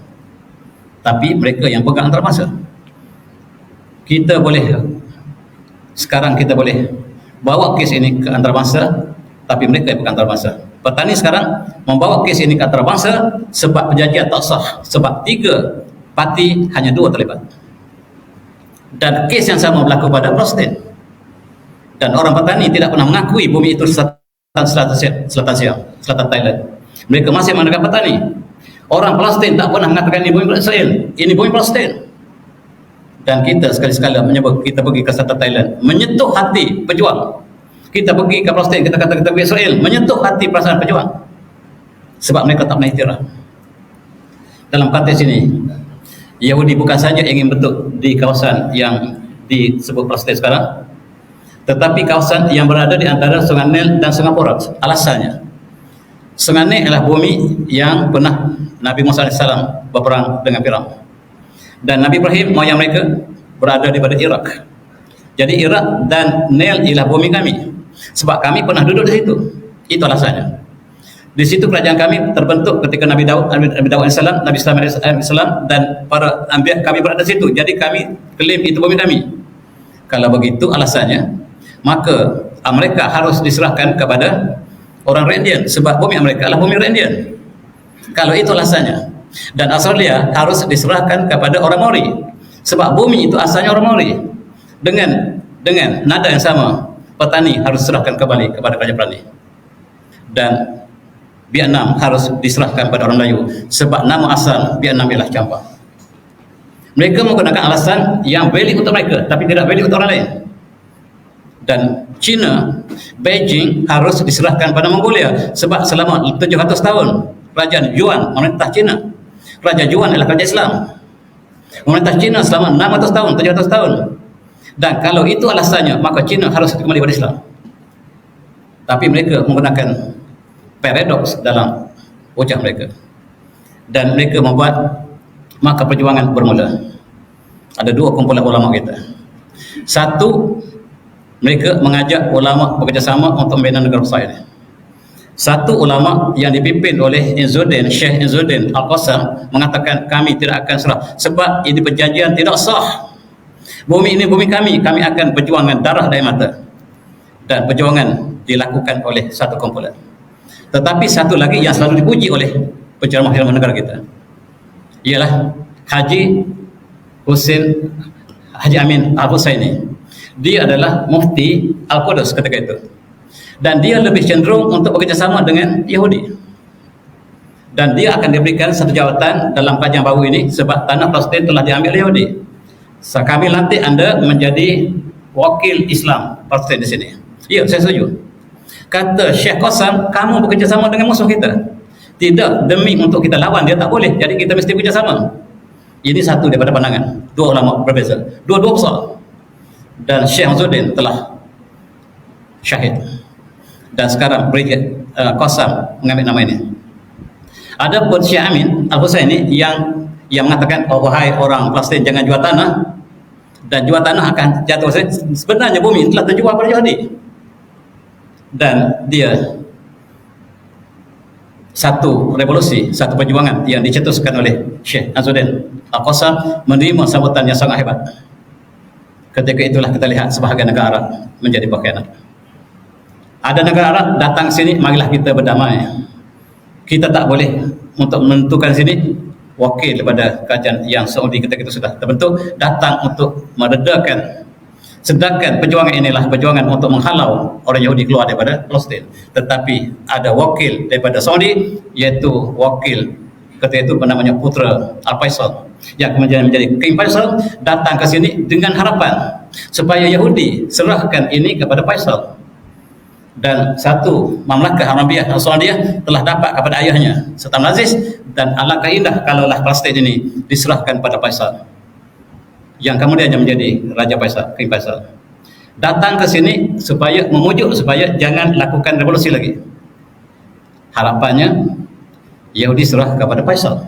A: tapi mereka yang pegang antarabangsa. Sekarang kita boleh bawa kes ini ke antarabangsa, tapi mereka yang pegang antarabangsa. Petani sekarang membawa kes ini ke antarabangsa sebab perjanjian tak sah, sebab 3 parti hanya 2 terlibat. Dan kes yang sama berlaku pada Palestin, dan orang petani tidak pernah mengakui bumi itu selatan Thailand. Mereka masih menggunakan petani. Orang Palestin tak pernah mengatakan ini bumi Israel, ini bumi Palestin. Dan kita sekali-sekala menyebut kita pergi ke Selatan Thailand, menyentuh hati pejuang. Kita pergi ke Palestin, kita kata kita pergi Israel, menyentuh hati perasaan pejuang. Sebab mereka tak pernah iktiraf. Dalam konteks ini, Yahudi bukan saja ingin bentuk di kawasan yang disebut Palestin sekarang, tetapi kawasan yang berada di antara Sungai Nil dan Sungai Porat. Alasannya, Sungai Nil adalah bumi yang pernah Nabi Musa AS berperang dengan Firaun. Dan Nabi Ibrahim, moyang mereka, berada daripada Iraq. Jadi Iraq dan Nil ialah bumi kami. Sebab kami pernah duduk di situ. Itu alasannya. Di situ kerajaan kami terbentuk ketika Nabi Daud AS, Nabi Islam dan para anbiya kami berada di situ. Jadi kami klaim itu bumi kami. Kalau begitu alasannya, maka mereka harus diserahkan kepada orang Rendian, sebab bumi mereka adalah bumi Rendian. Kalau itu alasannya. Dan Australia harus diserahkan kepada orang Maori, sebab bumi itu asalnya orang Maori. Dengan nada yang sama, petani harus diserahkan kembali kepada Kerajaan Perani. Dan Vietnam harus diserahkan kepada orang Melayu, sebab nama asal Vietnam ialah Champa. Mereka menggunakan alasan yang valid untuk mereka, tapi tidak valid untuk orang lain. Dan China, Beijing harus diserahkan pada Mongolia, sebab selama 700 tahun Kerajaan Yuan memerintah China. Raja Yuan adalah kerajaan Islam, memerintah China selama 600 tahun, 700 tahun. Dan kalau itu alasannya, maka China harus kembali pada Islam. Tapi mereka menggunakan paradoks dalam ucap mereka, dan mereka membuat maka perjuangan bermula. Ada dua kumpulan ulama kita. Satu, mereka mengajak ulama bekerjasama untuk membina negara besar ini. Satu ulama yang dipimpin oleh Syekh Izzuddin Al-Qassam mengatakan kami tidak akan serah, sebab ini perjanjian tidak sah. Bumi ini bumi kami, kami akan berjuang dengan darah dan mata. Dan perjuangan dilakukan oleh satu kumpulan. Tetapi satu lagi yang selalu dipuji oleh penceramah negara kita ialah Haji Amin Al-Husaini. Dia adalah mufti Al-Qudus ketika itu, dan dia lebih cenderung untuk bekerjasama dengan Yahudi, dan dia akan diberikan satu jawatan dalam kajian baru ini sebab tanah Palestin telah diambil oleh Yahudi. Kami lantik anda menjadi wakil Islam Palestin di sini. Ya, saya setuju. Kata Syekh Qassam, kamu bekerjasama dengan musuh kita. Tidak demi untuk kita lawan dia, tak boleh. Jadi kita mesti bekerjasama. Ini satu daripada pandangan dua ulama berbeza, dua-dua besar. Dan Syekh Izzuddin telah syahid, dan sekarang Qassam mengambil nama ini. Ada pun Syekh Amin Al-Husaini yang mengatakan, oh wahai orang Palestin, jangan jual tanah, dan jual tanah akan jatuh. Sebenarnya bumi telah terjual pada Yahudi. Dan dia satu revolusi, satu perjuangan yang dicetuskan oleh Syekh Izzuddin Al-Qassam menerima sambutan yang sangat hebat. Ketika itulah kita lihat sebahagian negara Arab menjadi pengkhianat. Ada negara Arab datang sini, marilah kita berdamai. Kita tak boleh untuk menentukan sini. Wakil daripada kerajaan yang Saudi ketika itu sudah terbentuk datang untuk meredakan. Sedangkan perjuangan inilah perjuangan untuk menghalau orang Yahudi keluar daripada Palestin. Tetapi ada wakil daripada Saudi, iaitu wakil ketika itu namanya Putra Al-Faisal, yang kemudian menjadi King Faisal, datang ke sini dengan harapan supaya Yahudi serahkan ini kepada Faisal. Dan satu Mamlakah Arabiyah Saudiyah telah dapat kepada ayahnya Sultan Aziz, dan alangkah indah kalaulah Palestin ini diserahkan pada Faisal, yang kemudian menjadi Raja Faisal, King Faisal. Datang ke sini supaya memujuk supaya jangan lakukan revolusi lagi. Harapannya Yahudi serah kepada Faisal,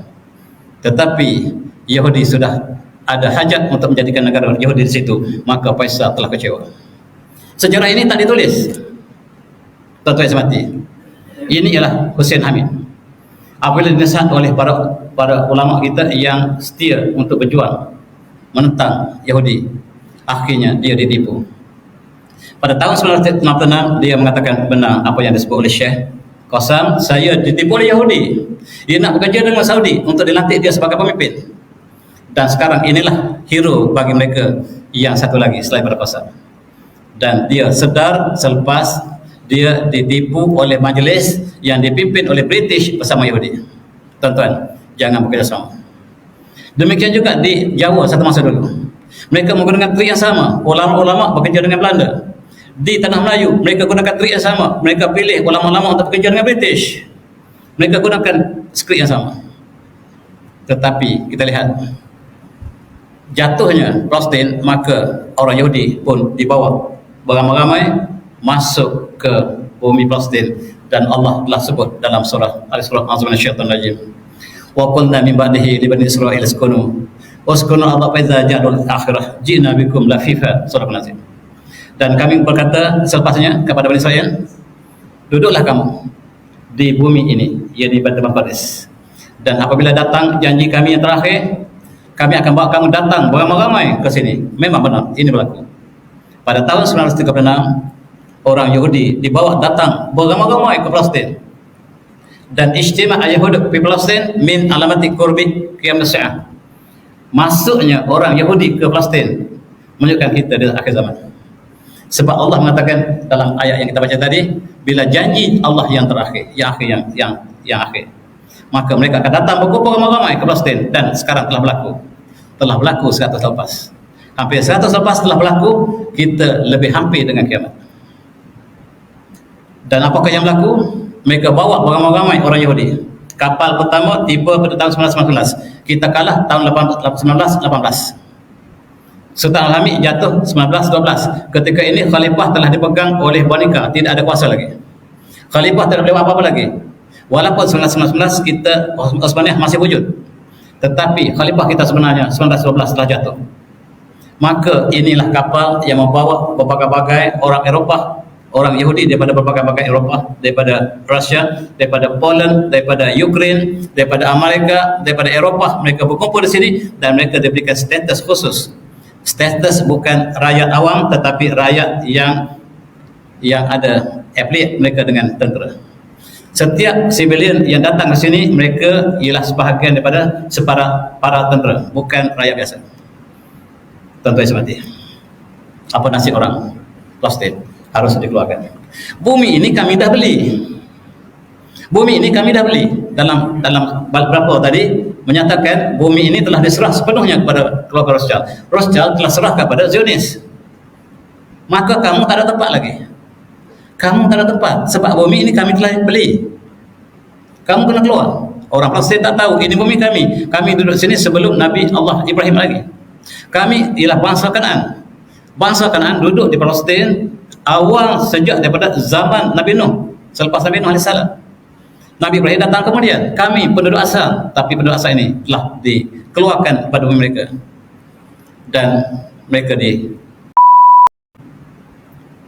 A: tetapi Yahudi sudah ada hajat untuk menjadikan negara Yahudi di situ, maka Faisal telah kecewa. Sejarah ini tak ditulis, tuan-tuan yang semati. Ini ialah Hussein Hamid. Apabila dinasihat oleh para ulama kita yang setia untuk berjuang menentang Yahudi, akhirnya dia ditipu. Pada tahun 1966 dia mengatakan benar apa yang disebut oleh Syekh Qassam, saya ditipu oleh Yahudi. Dia nak bekerja dengan Saudi untuk dilantik dia sebagai pemimpin. Dan sekarang inilah hero bagi mereka yang satu lagi selain pada Qassam. Dan dia sedar selepas dia ditipu oleh majlis yang dipimpin oleh British bersama Yahudi. Tuan-tuan, jangan bekerjasama. Demikian juga di Jawa satu masa dulu. Mereka menggunakan trik yang sama. Ulama-ulama bekerja dengan Belanda. Di tanah Melayu, mereka gunakan trik yang sama. Mereka pilih ulama-ulama untuk bekerja dengan British. Mereka gunakan skrip yang sama. Tetapi kita lihat jatuhnya Palestin, maka orang Yahudi pun dibawa beramai-ramai masuk ke bumi Palestin, dan Allah telah sebut dalam surah Al-Isra, A'udzubillahi rajim. Wa qulna min ba'dihi li bani Israil uskunu Allah fa iza ja'alul akhirah ji'na bikum lafifa, surah An-Nazim. Dan kami berkata selepasnya kepada Bani Israel, duduklah kamu di bumi ini, yakni Baitul Maqdis, dan apabila datang janji kami yang terakhir, kami akan bawa kamu datang beramai-ramai ke sini. Memang benar, ini berlaku. Pada tahun 1936, orang Yahudi dibawa datang beramai-ramai ke Palestin, dan ijtima' Yahud fi Palestin min alamati qurbi qiyam as-sa'ah. Masuknya orang Yahudi ke Palestin menunjukkan kita di akhir zaman. Sebab Allah mengatakan dalam ayat yang kita baca tadi, bila janji Allah yang terakhir, yang akhir, maka mereka akan datang berkumpul ramai-ramai ke Palestin, dan sekarang telah berlaku 100 lepas. Hampir 100 lepas telah berlaku, kita lebih hampir dengan kiamat. Dan apakah yang berlaku? Mereka bawa beramai-ramai orang Yahudi. Kapal pertama tiba pada tahun 1919. Kita kalah tahun 1918. Sultan Al-Hamid jatuh 1912. Ketika ini khalifah telah dipegang oleh wanita, tidak ada kuasa lagi. Khalifah tidak boleh apa-apa lagi. Walaupun 1919 kita Osmaniyah masih wujud, tetapi khalifah kita sebenarnya 1912 telah jatuh. Maka inilah kapal yang membawa berbagai-bagai orang Eropah, orang Yahudi daripada berbagai-bagai Eropah, daripada Rusia, daripada Poland, daripada Ukraine, daripada Amerika, daripada Eropah. Mereka berkumpul di sini dan mereka diberikan status khusus. Status bukan rakyat awam, tetapi rakyat yang ada affiliate mereka dengan tentera. Setiap civilian yang datang ke sini, mereka ialah sebahagian daripada para tentera, bukan rakyat biasa. Tentu semati. Apa nasib orang Palestin? Harus dikeluarkan. Bumi ini kami dah beli. Bumi ini kami dah beli. Dalam berapa tadi menyatakan bumi ini telah diserah sepenuhnya kepada keluarga Rothschild. Rothschild telah serah kepada Zionis. Maka kamu tak ada tempat lagi. Kamu tak ada tempat sebab bumi ini kami telah beli. Kamu kena keluar. Orang Palestin tak tahu ini bumi kami. Kami duduk sini sebelum Nabi Allah Ibrahim lagi. Kami ialah bangsa Kanaan. Bangsa Kanaan duduk di Palestin awal sejak daripada zaman Nabi Nuh. Selepas Nabi Nuh AS, Nabi Ibrahim datang kemudian. Kami penduduk asal, tapi penduduk asal ini telah dikeluarkan pada bumi mereka, dan mereka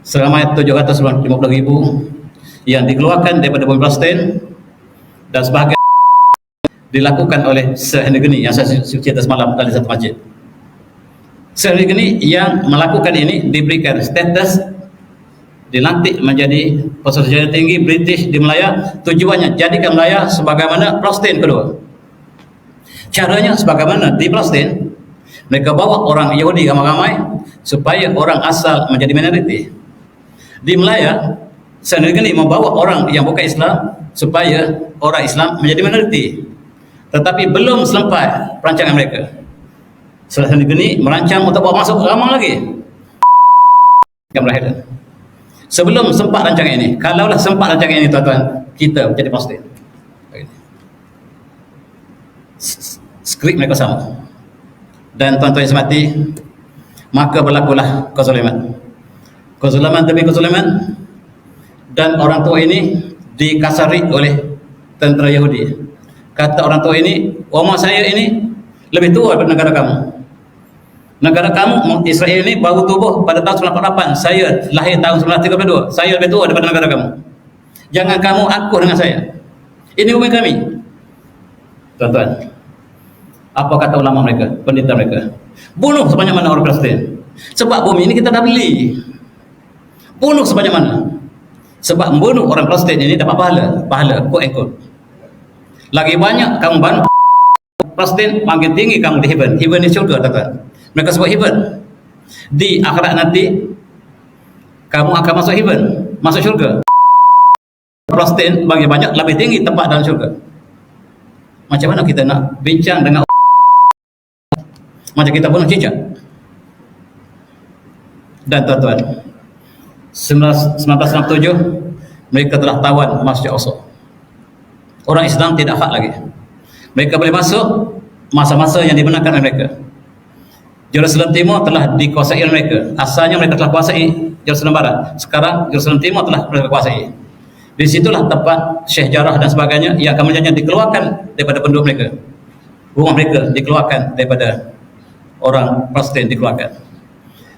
A: seramai 750,000 yang dikeluarkan daripada bumi Palestin, dan sebahagian dilakukan oleh Sir Henry Gurney yang saya cerita semalam dari satu masjid. Sir Henry Gurney yang melakukan ini diberikan status, dilantik menjadi posisi sejarah tinggi British di Melaya. Tujuannya jadikan Melaya sebagaimana Palestin kedua. Caranya sebagaimana di Palestin, mereka bawa orang Yahudi ramai-ramai supaya orang asal menjadi minoriti. Di Melaya, Sir Henry membawa orang yang bukan Islam supaya orang Islam menjadi minoriti. Tetapi belum selesai perancangan mereka. Sir Henry merancang untuk bawa masuk ramai lagi. Yang melahirkan. Sebelum sempat rancangan ini, kalaulah sempat rancangan ini tuan-tuan, kita menjadi Palestin. Skrip mereka sama. Dan tuan-tuan yang semati, maka berlakulah kezaliman. Kezaliman demi kezaliman, dan orang tua ini dikasari oleh tentera Yahudi. Kata orang tua ini, "Oma saya ini lebih tua daripada negara kamu. Negara kamu Israel ini baru tubuh pada tahun 1948. Saya lahir tahun 1932. Saya lebih tua daripada negara kamu. Jangan kamu akuh dengan saya. Ini bumi kami." Tuan-tuan, apa kata ulama mereka, pendeta mereka? Bunuh sebanyak mana orang Palestin. Sebab bumi ini kita dah beli. Bunuh sebanyak mana. Sebab membunuh orang Palestin ini dapat pahala quote-unquote. Lagi banyak kamu bantu Palestin, makin tinggi kamu di heaven. Heaven ni syurga, tuan-tuan. Mereka sebut heaven. Di akhirat nanti kamu akan masuk heaven, masuk syurga. Palestin bagi banyak lebih tinggi tempat dalam syurga. Macam mana kita nak bincang dengan macam kita bunuh cicak? Dan tuan-tuan, 1967 mereka telah tawan Masjid Al-Aqsa. Orang Islam tidak hak lagi. Mereka boleh masuk masa-masa yang dibenarkan oleh mereka. Jerusalem Timur telah dikuasai oleh mereka. Asalnya mereka telah kuasai Jerusalem Barat. Sekarang Jerusalem Timur telah mereka kuasai. Di situlah tempat Syekh Jarrah dan sebagainya yang kemudiannya dikeluarkan daripada penduduk mereka. Rumah mereka dikeluarkan daripada orang Palestin, dikeluarkan.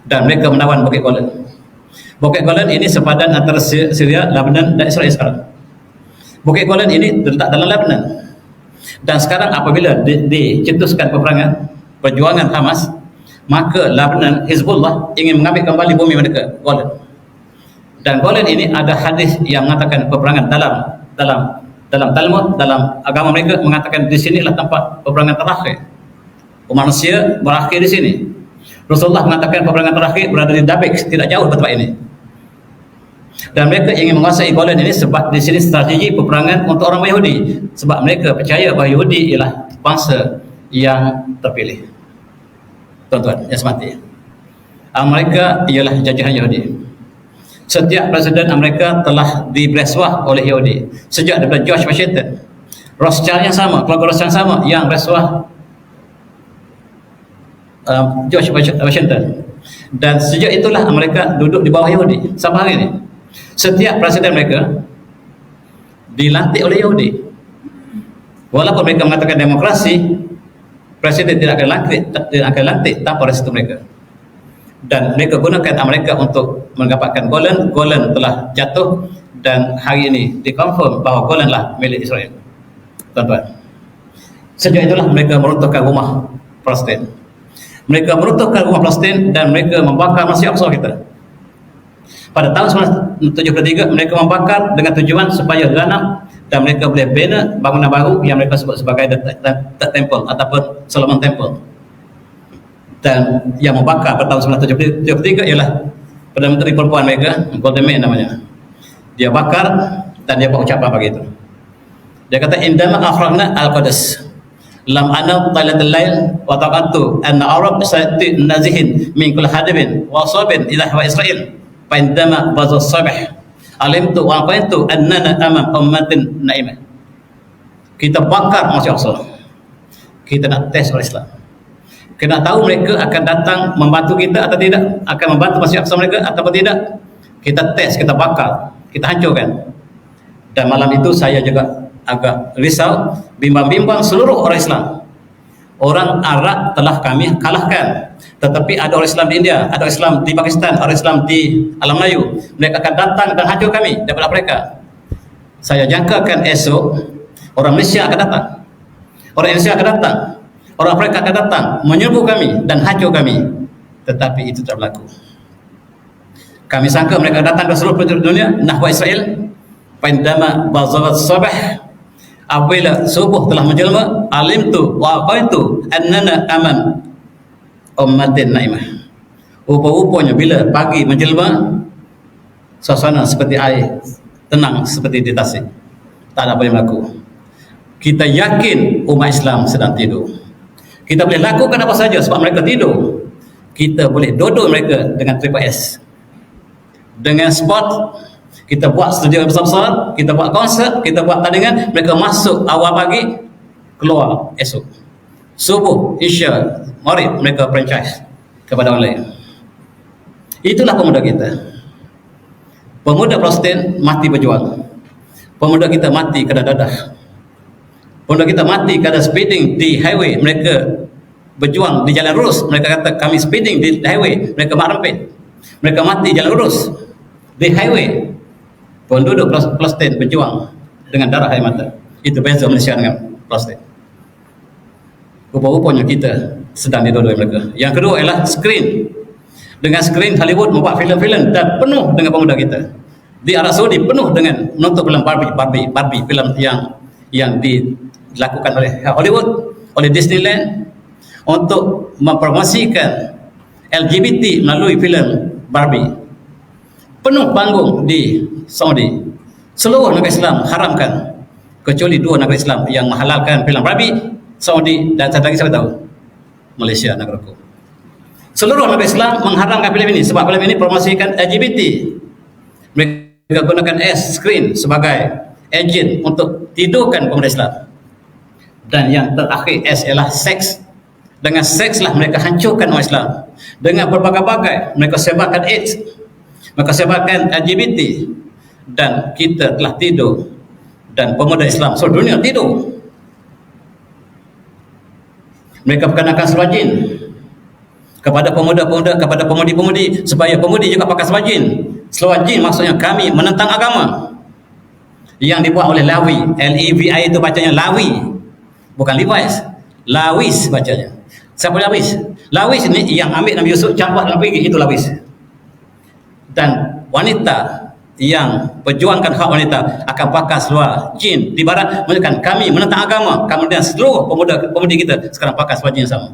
A: Dan mereka menawan Bukit Golan. Bukit Golan ini sepadan antara Syria, Lebanon dan Israel sekarang. Bukit Golan ini terletak dalam Lebanon. Dan sekarang apabila dicetuskan peperangan, perjuangan Hamas, maka Lebanon, Hizbullah ingin mengambil kembali bumi mereka, Golan. Dan Golan ini ada hadis yang mengatakan peperangan dalam Talmud, dalam agama mereka mengatakan di sinilah tempat peperangan terakhir. Manusia berakhir di sini. Rasulullah mengatakan peperangan terakhir berada di Dabik, tidak jauh dari tempat ini. Dan mereka ingin menguasai Golan ini sebab di sini strategi peperangan untuk orang Yahudi, sebab mereka percaya bahawa Yahudi ialah bangsa yang terpilih. Tuan-tuan yang semati, Amerika ialah jajahan Yahudi. Setiap presiden Amerika telah dibersuah oleh Yahudi sejak daripada George Washington. Rothschild yang sama, keluarga Rothschild yang sama yang bersuah George Washington. Dan sejak itulah Amerika duduk di bawah Yahudi sampai hari ini. Setiap presiden mereka dilantik oleh Yahudi. Walaupun mereka mengatakan demokrasi, presiden tidak akan lantik tanpa restu mereka. Dan mereka gunakan Amerika untuk mendapatkan Golan. Golan telah jatuh dan hari ini dikonfirm bahawa Golanlah milik Israel. Tuan-tuan, sejak itulah mereka meruntuhkan rumah Palestin. Mereka meruntuhkan rumah Palestin dan mereka membakar Masjid Al-Aqsa kita. Pada tahun 1973 mereka membakar dengan tujuan supaya ganap dan mereka boleh bina bangunan baru yang mereka sebut sebagai The Temple ataupun Solomon Temple. Dan yang membakar pada tahun 1973 ialah Perdana Menteri perempuan mereka, Golda Meir namanya. Dia bakar dan dia buat ucapan begitu. Dia kata indama akhrajna al-Quds lam ana talatul lail wa taqattu anna arab sayati nazihin min kulli hadabin wa sabin ila wa Israel fa indama bazu sabah alimtu wa qaitu annana amam ummatin naimah. Kita bakar Masjid Al-Aqsa. Kita nak tes orang Islam. Kita nak tahu mereka akan datang membantu kita atau tidak, akan membantu Masjid Al-Aqsa mereka ataupun tidak. Kita tes, kita bakar, kita hancurkan. Dan malam itu saya juga agak risau, bimbang-bimbang seluruh orang Islam. Orang Arab telah kami kalahkan, tetapi ada orang Islam di India, ada orang Islam di Pakistan, orang Islam di Alam Melayu. Mereka akan datang dan hancur kami daripada mereka. Saya jangkakan esok orang Malaysia akan datang, orang Indonesia akan datang, orang Afrika akan datang menyerbu kami dan hancur kami. Tetapi itu tak berlaku. Kami sangka mereka datang ke seluruh penjuru dunia nahwa Israel. Pandama bazarat sabah, apabila subuh telah menjelma, alimtu wa qaitu annana aman ummatin naimah. Rupa-rupanya bila pagi menjelma, suasana seperti air tenang seperti di tasik, tak ada apa yang berlaku. Kita yakin umat Islam sedang tidur. Kita boleh lakukan apa saja sebab mereka tidur. Kita boleh duduk mereka dengan triple S, dengan spot. Kita buat studio besar-besar, kita buat konsert, kita buat tandingan. Mereka masuk awal pagi, keluar esok. Subuh, Isya, Maghrib, mereka franchise kepada orang lain. Itulah pemuda kita. Pemuda Palestin mati berjuang. Pemuda kita mati kerana dadah. Pemuda kita mati kerana speeding di highway. Mereka berjuang di jalan lurus. Mereka kata kami speeding di highway. Mereka mak rempit. Mereka mati jalan lurus di highway. Penduduk Palestin berjuang dengan darah air mata. Itu beza Malaysia dengan Palestin. Rupa-rupanya kita sedang didodoi mereka. Yang kedua ialah skrin. Dengan skrin Hollywood membuat filem-filem dan penuh dengan pemuda kita. Di Arab Saudi penuh dengan menonton filem Barbie, filem yang dilakukan oleh Hollywood, oleh Disneyland untuk mempromosikan LGBT melalui filem Barbie. Penuh panggung di Saudi. Seluruh negara Islam haramkan kecuali dua negara Islam yang menghalalkan filem Barbie, Saudi dan satu lagi saya tahu, Malaysia, negaraku. Seluruh negara Islam mengharamkan filem ini sebab filem ini promosikan LGBT. Mereka gunakan screen sebagai agent untuk tidurkan pemuda Islam. Dan yang terakhir ialah seks. Dengan seks lah mereka hancurkan orang Islam. Dengan berbagai-bagai mereka sebarkan AIDS, mereka sebarkan LGBT, dan kita telah tidur dan pemuda Islam seluruh dunia tidur. Mereka perkenalkan selawat kepada pemuda-pemuda, kepada pemudi-pemudi, supaya pemudi juga pakai selawat jin. Selawat jin maksudnya kami menentang agama yang dibuat oleh Lawi. L-E-V-I itu bacanya Lawi, bukan Levi's. Lawis bacanya. Siapa Lawis? Lawis ini yang ambil Nabi Yusuf campak dalam pergi, itu Lawis. Dan wanita yang perjuangkan hak wanita akan pakai seluar jin di barat, menunjukkan kami menentang agama. Kemudian seluruh pemudi kita sekarang pakai seluar jin sama.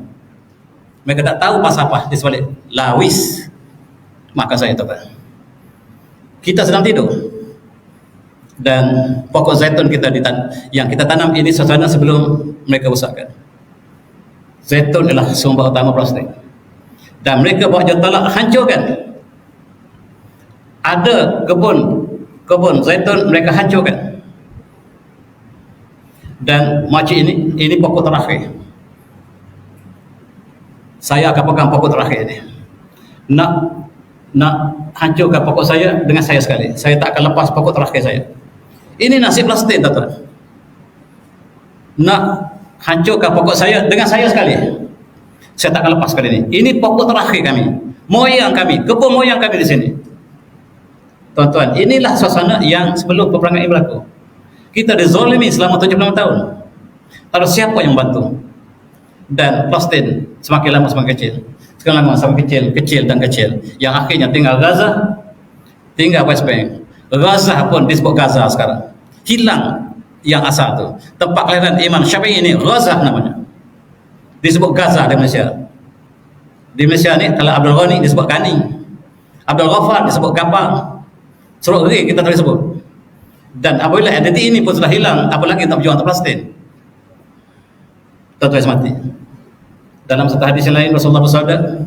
A: Mereka tak tahu pasal apa di sebalik Lawis. Maka saya tuan, kita sedang tidur dan pokok zaitun yang kita tanam ini suasana sebelum mereka usahkan. Zaitun adalah sumber utama plastik, dan mereka buat jentolak hancurkan. Ada kebun zaitun mereka hancurkan. Dan macam ini pokok terakhir. Saya akan pegang pokok terakhir ini. Nak hancurkan pokok saya dengan saya sekali. Saya tak akan lepas pokok terakhir saya. Ini nasib plastik, tuan-tuan. Nak hancurkan pokok saya dengan saya sekali. Saya tak akan lepas kali ini. Ini pokok terakhir kami. Moyang kami, kebun moyang kami di sini. Tuan-tuan, inilah suasana yang sebelum peperangan ini berlaku. Kita dizalimi selama 76 tahun. Lalu siapa yang bantu? Dan Palestin semakin lama semakin kecil. Semakin lama semakin kecil dan kecil. Yang akhirnya tinggal Gaza, tinggal West Bank. Gaza pun disebut Gaza sekarang. Hilang yang asal tu. Tempat kelahiran Imam Syafi'i ini Gaza namanya. Disebut Gaza di Malaysia. Di Malaysia ni kalau Abdul Ghani disebut Ghani. Abdul Ghaffar disebut Gapang. Seluruh negeri kita tak sebut. Dan apabila identiti ini pun sudah hilang, apalagi kita berjuang untuk Palestin. Tuan-tuan mati. Dalam satu hadis yang lain Rasulullah bersabda,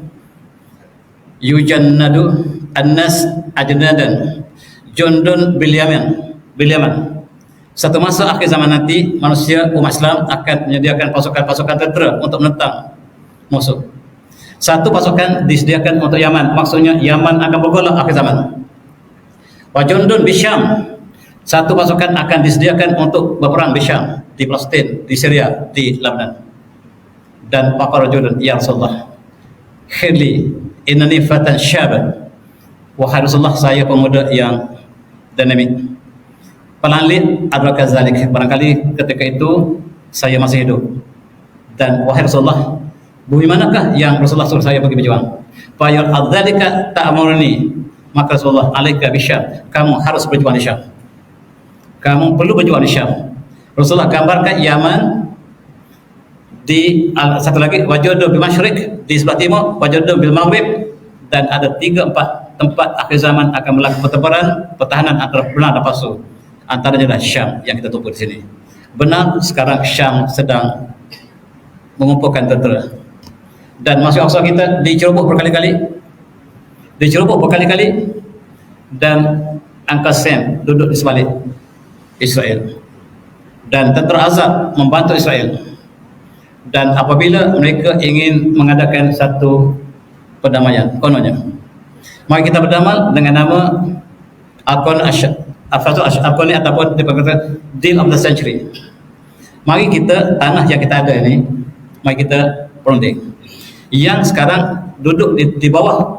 A: "Yujannadu an-nas ajnadan jundun bil Yaman." Satu masa akhir zaman nanti, manusia umat Islam akan menyediakan pasukan-pasukan tentera untuk menentang musuh. Satu pasukan disediakan untuk Yaman, maksudnya Yaman akan bergolak akhir zaman. Wajundun Bisham, satu pasukan akan disediakan untuk berperang di Syam, di Palestin, di Syria, di Lebanon. Dan Pakar Jordan, ya Rasulullah, khirli innani fatan syaban, wahai Rasulullah, saya pemuda yang dinamik. Pelanlit adalah kazalik, barangkali ketika itu saya masih hidup. Dan wahai Rasulullah, bumi manakah yang Rasulullah suruh saya pergi berjuang? Fayal adzalika ta'muruni, maka Rasulullah alaika bisyam, kamu harus berjuang di Syam. Kamu perlu berjuang di Syam. Rasulullah gambarkan Yaman di satu lagi wajudun bil masyriq di sebelah timur, wajudun bil maghrib, dan ada 3-4 tempat akhir zaman akan melakukan pertahanan antara benar dan palsu. Antaranya adalah Syam yang kita tumpu di sini. Benar, sekarang Syam sedang mengumpulkan tentera. Dan masuk Aqsa kita dicerobok berkali-kali, dan Al-Qassam duduk di sebalik Israel, dan tentera Azab membantu Israel. Dan apabila mereka ingin mengadakan satu perdamaian, kononnya, mari kita berdamai dengan nama Akon Akon ataupun dipanggil Deal of the Century. Mari kita, tanah yang kita ada ini, mari kita perunding. Yang sekarang duduk di bawah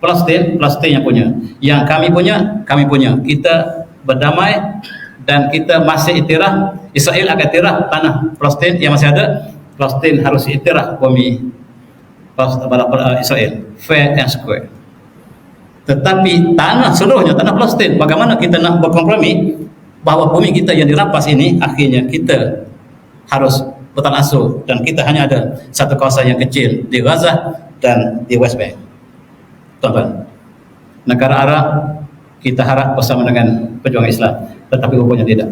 A: Palestin yang punya, yang kami punya. Kita berdamai dan kita masih iktiraf. Israel akan iktiraf tanah Palestin yang masih ada. Palestin harus iktiraf bumi Israel, fair and square. Tetapi tanah seluruhnya tanah Palestin, bagaimana kita nak berkompromi bahawa bumi kita yang dirampas ini akhirnya kita harus betul asuh, dan kita hanya ada satu kawasan yang kecil di Gaza dan di West Bank. Tuan-tuan, negara Arab kita harap bersama dengan perjuangan Islam, tetapi rupanya tidak.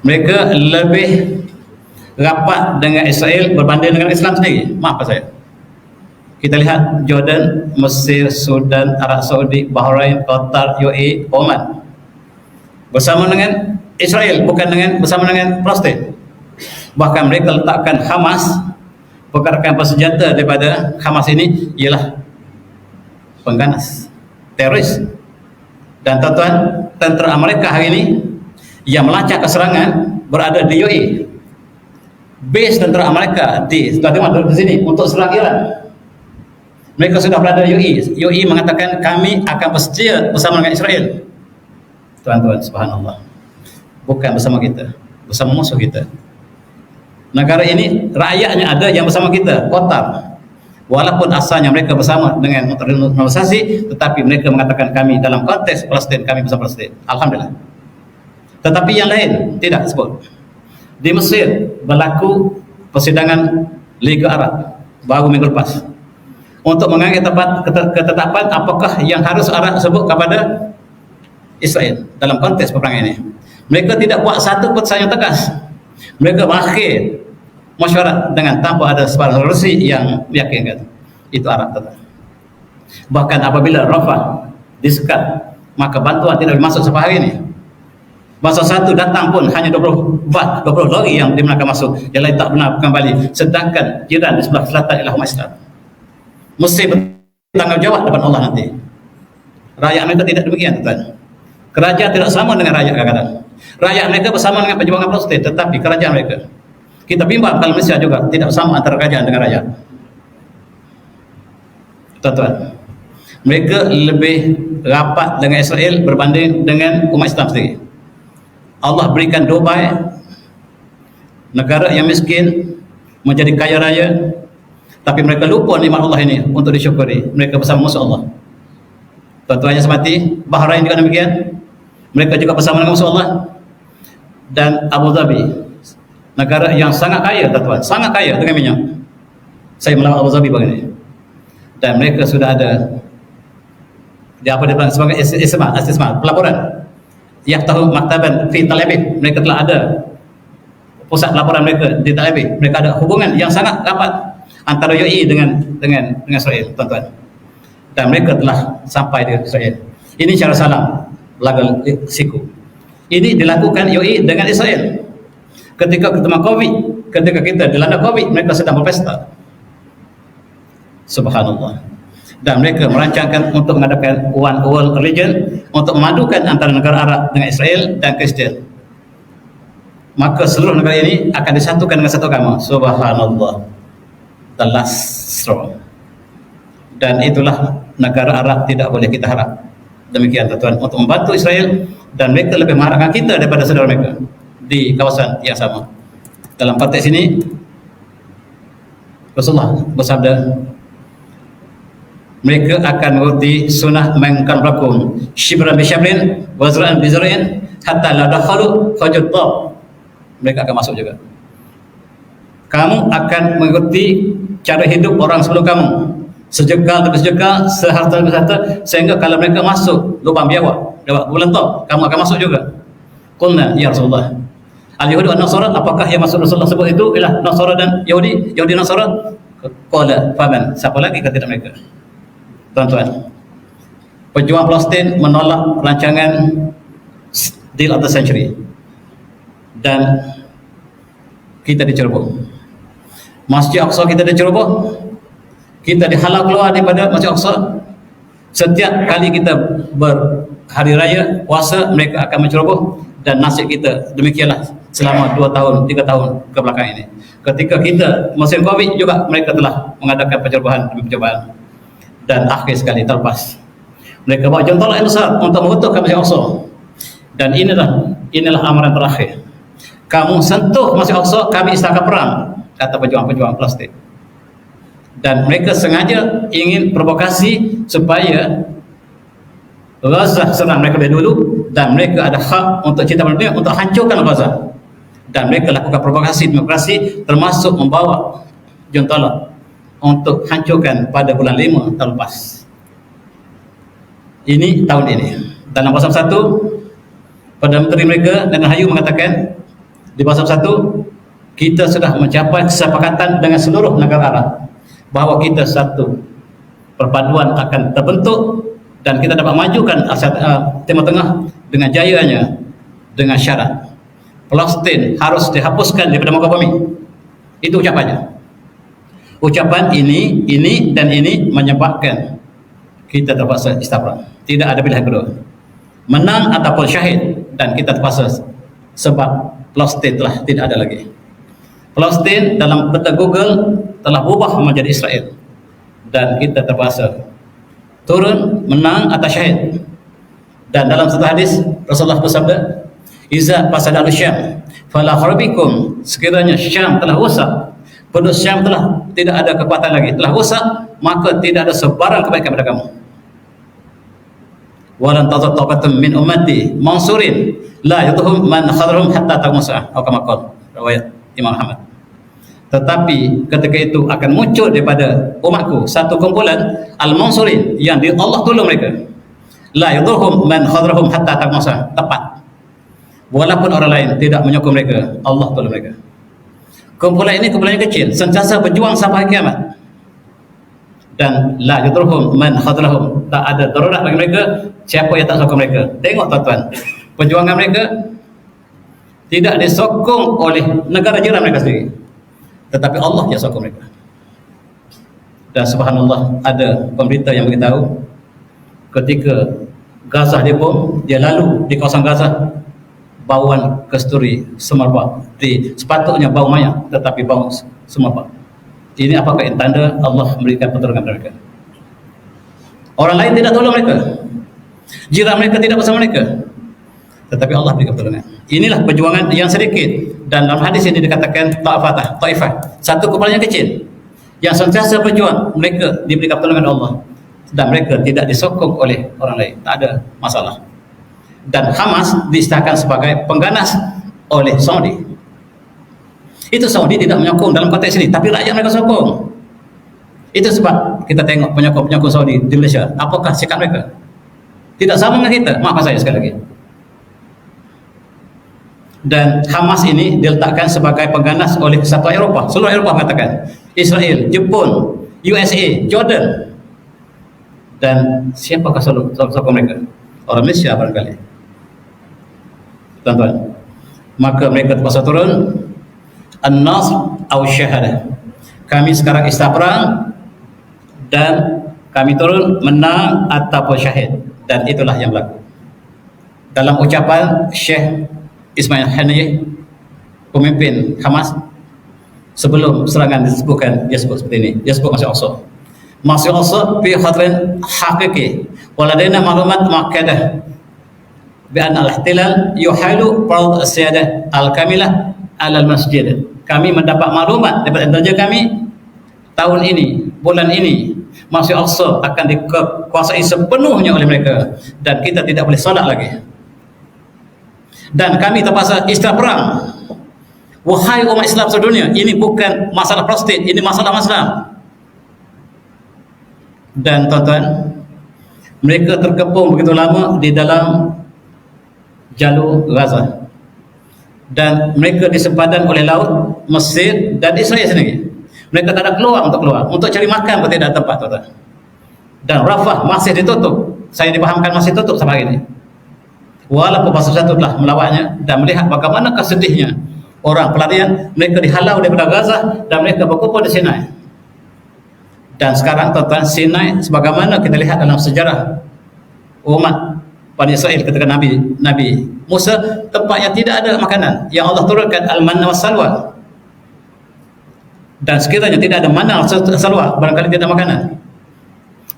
A: Mereka lebih rapat dengan Israel berbanding dengan Islam sendiri. Maaf saya. Kita lihat Jordan, Mesir, Sudan, Arab Saudi, Bahrain, Qatar, UAE, Oman bersama dengan Israel, bukan bersama dengan Palestin. Bahkan mereka letakkan Hamas, pergerakan bersenjata daripada Hamas ini ialah pengganas, teroris. Dan tuan-tuan, tentera Amerika hari ini yang melacak keserangan berada di UAE. Base tentera Amerika di sini untuk serang Iran. Mereka sudah berada di UAE. UAE mengatakan kami akan bersedia bersama dengan Israel. Tuan-tuan, subhanallah. Bukan bersama kita, bersama musuh kita. Negara ini rakyatnya ada yang bersama kita, Qatar. Walaupun asalnya mereka bersama dengan normalisasi, tetapi mereka mengatakan kami dalam konteks Palestin, kami bersama Palestin. Alhamdulillah. Tetapi yang lain tidak sebut. Di Mesir berlaku persidangan Liga Arab baru minggu lepas untuk mengambil ketetapan apakah yang harus Arab sebut kepada Israel dalam konteks peperangan ini. Mereka tidak buat satu keputusan yang tegas. Mereka berakhir mesyuarat dengan tanpa ada sebarang resolusi yang meyakinkan. Itu Arab tetap. Bahkan apabila Rafah disekat, maka bantuan tidak masuk sampai hari ini. Masa satu datang pun hanya 20 lori yang dibenarkan masuk, yang lain tak benar kembali. Sedangkan jiran di sebelah selatan ialah umat Islam. Mesti bertanggungjawab depan Allah nanti. Rakyat mereka tidak demikian, tuan. Kerajaan tidak sama dengan rakyat kadang-kadang. Rakyat mereka bersama dengan perjuangan Palestin, tetapi kerajaan mereka, kita bimbang kalau Malaysia juga tidak sama antara kerajaan dengan rakyat. Tuan-tuan, mereka lebih rapat dengan Israel berbanding dengan umat Islam sendiri. Allah berikan Dubai, negara yang miskin, menjadi kaya raya, tapi mereka lupa nikmat Allah ini untuk disyukuri. Mereka bersama musuh Allah. Tuan-tuan yang semati, Bahrain juga demikian. Mereka juga bersama dengan musuh Allah. Dan Abu Dhabi, negara yang sangat kaya, tuan-tuan, sangat kaya dengan minyak. Saya melawan Abu Dhabi begini. Dan mereka sudah ada sebagai istisma, pelaporan. Yaftahu maktaban fi Tel Aviv. Mereka telah ada pusat pelaporan mereka di Tel Aviv. Mereka ada hubungan yang sangat rapat antara UAE dengan Israel, tuan-tuan. Dan mereka telah sampai di Israel. Ini cara salam lagal siku. Ini dilakukan UAE dengan Israel. Ketika ketemu Covid, ketika kita dilanda Covid, mereka sedang berpesta. Subhanallah. Dan mereka merancangkan untuk mengadakan one world religion, untuk memadukan antara negara Arab dengan Israel dan Kristian. Maka seluruh negara ini akan disatukan dengan satu agama. Subhanallah. The last straw. Dan itulah negara Arab tidak boleh kita harap. Demikian, tuan-tuan, untuk membantu Israel, dan mereka lebih mengharapkan kita daripada saudara mereka di kawasan yang sama. Dalam konteks ini Rasulullah bersabda, mereka akan mengikuti sunnah mengkan berlakum shibran bi syabrin wa zra'an bi zar'in hatta la dakhalu fajutta. Mereka akan masuk juga. Kamu akan mengikuti cara hidup orang sebelum kamu, sejengkal demi sejengkal, seharta demi seharta, sehingga kalau mereka masuk lubang biawak, bulantok, kamu akan masuk juga. Qulna ya Rasulullah, al-Yahudi wa Nasara, apakah yang masuk Rasulullah sebut itu ialah Nasara dan Yahudi, Yahudi Nasara? Qala faman, siapa lagi kata mereka? Tuan-tuan, pejuang Palestin menolak rancangan Deal of the Century, dan kita diceroboh. Masjid Aqsa kita diceroboh, kita dihalau keluar daripada Masjid Aqsa. Setiap kali kita berhari raya puasa, mereka akan menceroboh, dan nasib kita demikianlah selama 2 tahun, 3 tahun ke belakang ini. Ketika kita musim Covid juga, mereka telah mengadakan pencerobohan demi percobaan. Dan akhir sekali terlepas, mereka bawa jentolak yang besar untuk mengutukkan Masjid Aqsa. Dan inilah amaran terakhir. Kamu sentuh Masjid Aqsa, kami istiqamah perang, kata pejuang-pejuang Palestin. Dan mereka sengaja ingin provokasi supaya Gaza serang mereka lebih dulu, dan mereka ada hak untuk cinta dunia untuk hancurkan Gaza. Dan mereka lakukan provokasi demokrasi, termasuk membawa jentolak untuk hancurkan pada bulan 5 tahun lepas. Ini tahun ini. Dalam pasal 1, Perdana Menteri mereka dan Hayu mengatakan di pasal 1, kita sudah mencapai kesepakatan dengan seluruh negara Arab bahawa kita satu perpaduan akan terbentuk dan kita dapat majukan Timur Tengah dengan jayanya, dengan syarat Palestin harus dihapuskan daripada muka bumi. Itu ucapannya. Ucapan ini dan ini menyebabkan kita terpaksa istabrak. Tidak ada pilihan kedua, menang ataupun syahid, dan kita terpaksa sebab Palestin telah tidak ada lagi. Palestin dalam peta Google telah berubah menjadi Israel, dan kita terpaksa turun menang atau syahid. Dan dalam satu hadis Rasulullah bersabda, "Iza fasada al-Syam fala kharabikum." Sekiranya Syam telah rosak, penduduk Syam telah tidak ada kekuatan lagi, telah rosak, maka tidak ada sebarang kebaikan pada kamu. Walan tazat taqatum min ummati mansurin la yatuhum man khadrum hatta tamusa, atau kama qala riwayat Imam Ahmad. Tetapi ketika itu akan muncul daripada umatku satu kumpulan al-mansurin yang Allah tolong mereka. La yadurhum man khadrahum hatta tamusa, tepat. Walaupun orang lain tidak menyokong mereka, Allah tolong mereka. Kumpulan ini kumpulan yang kecil, sentiasa berjuang sampai hari kiamat. Dan la yadurhum man khadrahum, tak ada darurat bagi mereka siapa yang tak sokong mereka. Tengok tuan-tuan, perjuangan mereka tidak disokong oleh negara jiran mereka sendiri, tetapi Allah yang sokong mereka. Dan subhanallah, ada pemberita yang beritahu ketika Gaza dibom, dia lalu di kawasan Gaza, bauan kasturi semerbak, sepatutnya bau mayat tetapi bau semerbak. Ini apakah tanda Allah memberikan pertolongan mereka? Orang lain tidak tolong mereka, jiran mereka tidak bersama mereka, tetapi Allah berikan pertolongan. Inilah perjuangan yang sedikit, dan dalam hadis ini dikatakan Taifah, satu kumpulan yang kecil yang sentiasa berjuang, mereka diberikan pertolongan Allah dan mereka tidak disokong oleh orang lain, tak ada masalah. Dan Hamas diistilahkan sebagai pengganas oleh Saudi. Itu Saudi tidak menyokong dalam konteks ini, tapi rakyat mereka sokong. Itu sebab kita tengok penyokong-penyokong Saudi di Malaysia, apakah sikap mereka? Tidak sama dengan kita, maaf saya sekali lagi. Dan Hamas ini diletakkan sebagai pengganas oleh Kesatuan Eropah. Seluruh Eropah mengatakan, Israel, Jepun, USA, Jordan. Dan siapakah sokong mereka? Orang Malaysia barangkali, tuan-tuan. Maka mereka terpaksa turun, an-nasr aw syahadah. Kami sekarang istihad perang dan kami turun menang ataupun syahid, dan itulah yang berlaku. Dalam ucapan Syekh Ismail Haniyeh, pemimpin Hamas, sebelum serangan disebutkan, dia sebut seperti ini, dia sebut Masih Aqsa fi khatrin haqiqi wa ladaina ma'lumat muakkadah bi anna al-ihtilal yuhalu fard as-siyadah al-kamilah ala al-masjid. Kami mendapat maklumat daripada intelijen kami, tahun ini, bulan ini Masjid Aqsa akan dikuasai sepenuhnya oleh mereka, dan kita tidak boleh solat lagi, dan kami terpaksa istihad perang. Wahai umat Islam sedunia, ini bukan masalah Palestin, ini masalah Islam. Dan tuan-tuan, mereka terkepung begitu lama di dalam jalur Gaza, dan mereka disempadan oleh laut, Mesir dan Israel sendiri. Mereka tak ada keluar untuk cari makan pun tidak ada tempat, tuan-tuan. Dan Rafah masih ditutup. Saya dipahamkan masih tutup sampai hari ini, walaupun Pasal 1 telah melawatnya dan melihat bagaimana kesedihnya orang pelarian. Mereka dihalau daripada Gaza dan mereka berkumpul di Sinai. Dan sekarang tuan-tuan, Sinai sebagaimana kita lihat dalam sejarah umat Bani Israel ketika Nabi Musa, tempat yang tidak ada makanan, yang Allah turunkan al-manna was-salwa. Dan sekiranya tidak ada manna was-salwa, barangkali tidak ada makanan.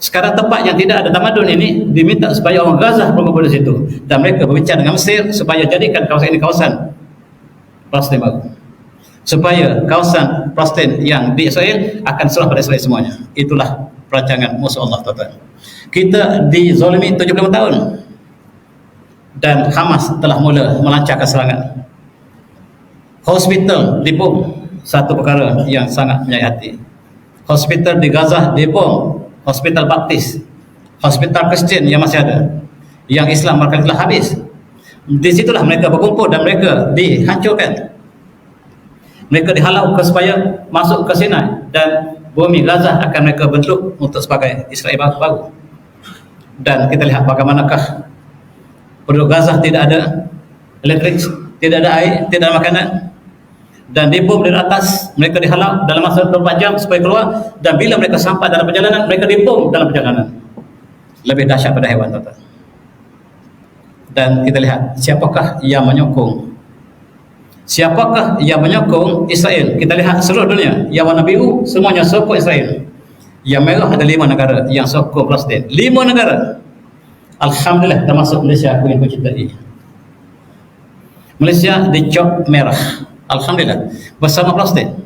A: Sekarang tempat yang tidak ada tamadun ini diminta supaya orang Gaza berkumpul di situ, dan mereka berbicara dengan Mesir supaya jadikan kawasan ini kawasan Palestin baru, supaya kawasan Palestin yang di Israel akan serah pada Israel semuanya. Itulah perancangan musuh Allah, tuan-tuan. Kita dizalimi 75 tahun, dan Hamas telah mula melancarkan serangan. Hospital dibom, satu perkara yang sangat menyayat hati. Hospital di Gaza dibom, hospital Baptis, hospital Kristian yang masih ada, yang Islam barangkali telah habis. Di situlah mereka berkumpul dan mereka dihancurkan. Mereka dihalau supaya masuk ke Sinai, dan bumi Gaza akan mereka bentuk untuk sebagai Israel baru. Dan kita lihat bagaimanakah penduduk Gaza tidak ada elektrik, tidak ada air, tidak ada makanan, dan dibom dari atas. Mereka dihalau dalam masa 24 jam supaya keluar, dan bila mereka sampai dalam perjalanan, mereka dibom dalam perjalanan. Lebih dahsyat pada hewan, tuan-tuan. Dan kita lihat siapakah yang menyokong, siapakah yang menyokong Israel. Kita lihat seluruh dunia, yang warna biru semuanya sokong Israel, yang merah ada 5 negara yang sokong Palestin. 5 negara, alhamdulillah, termasuk Malaysia yang kucintai. Malaysia dicop merah, alhamdulillah, bersama Palestin.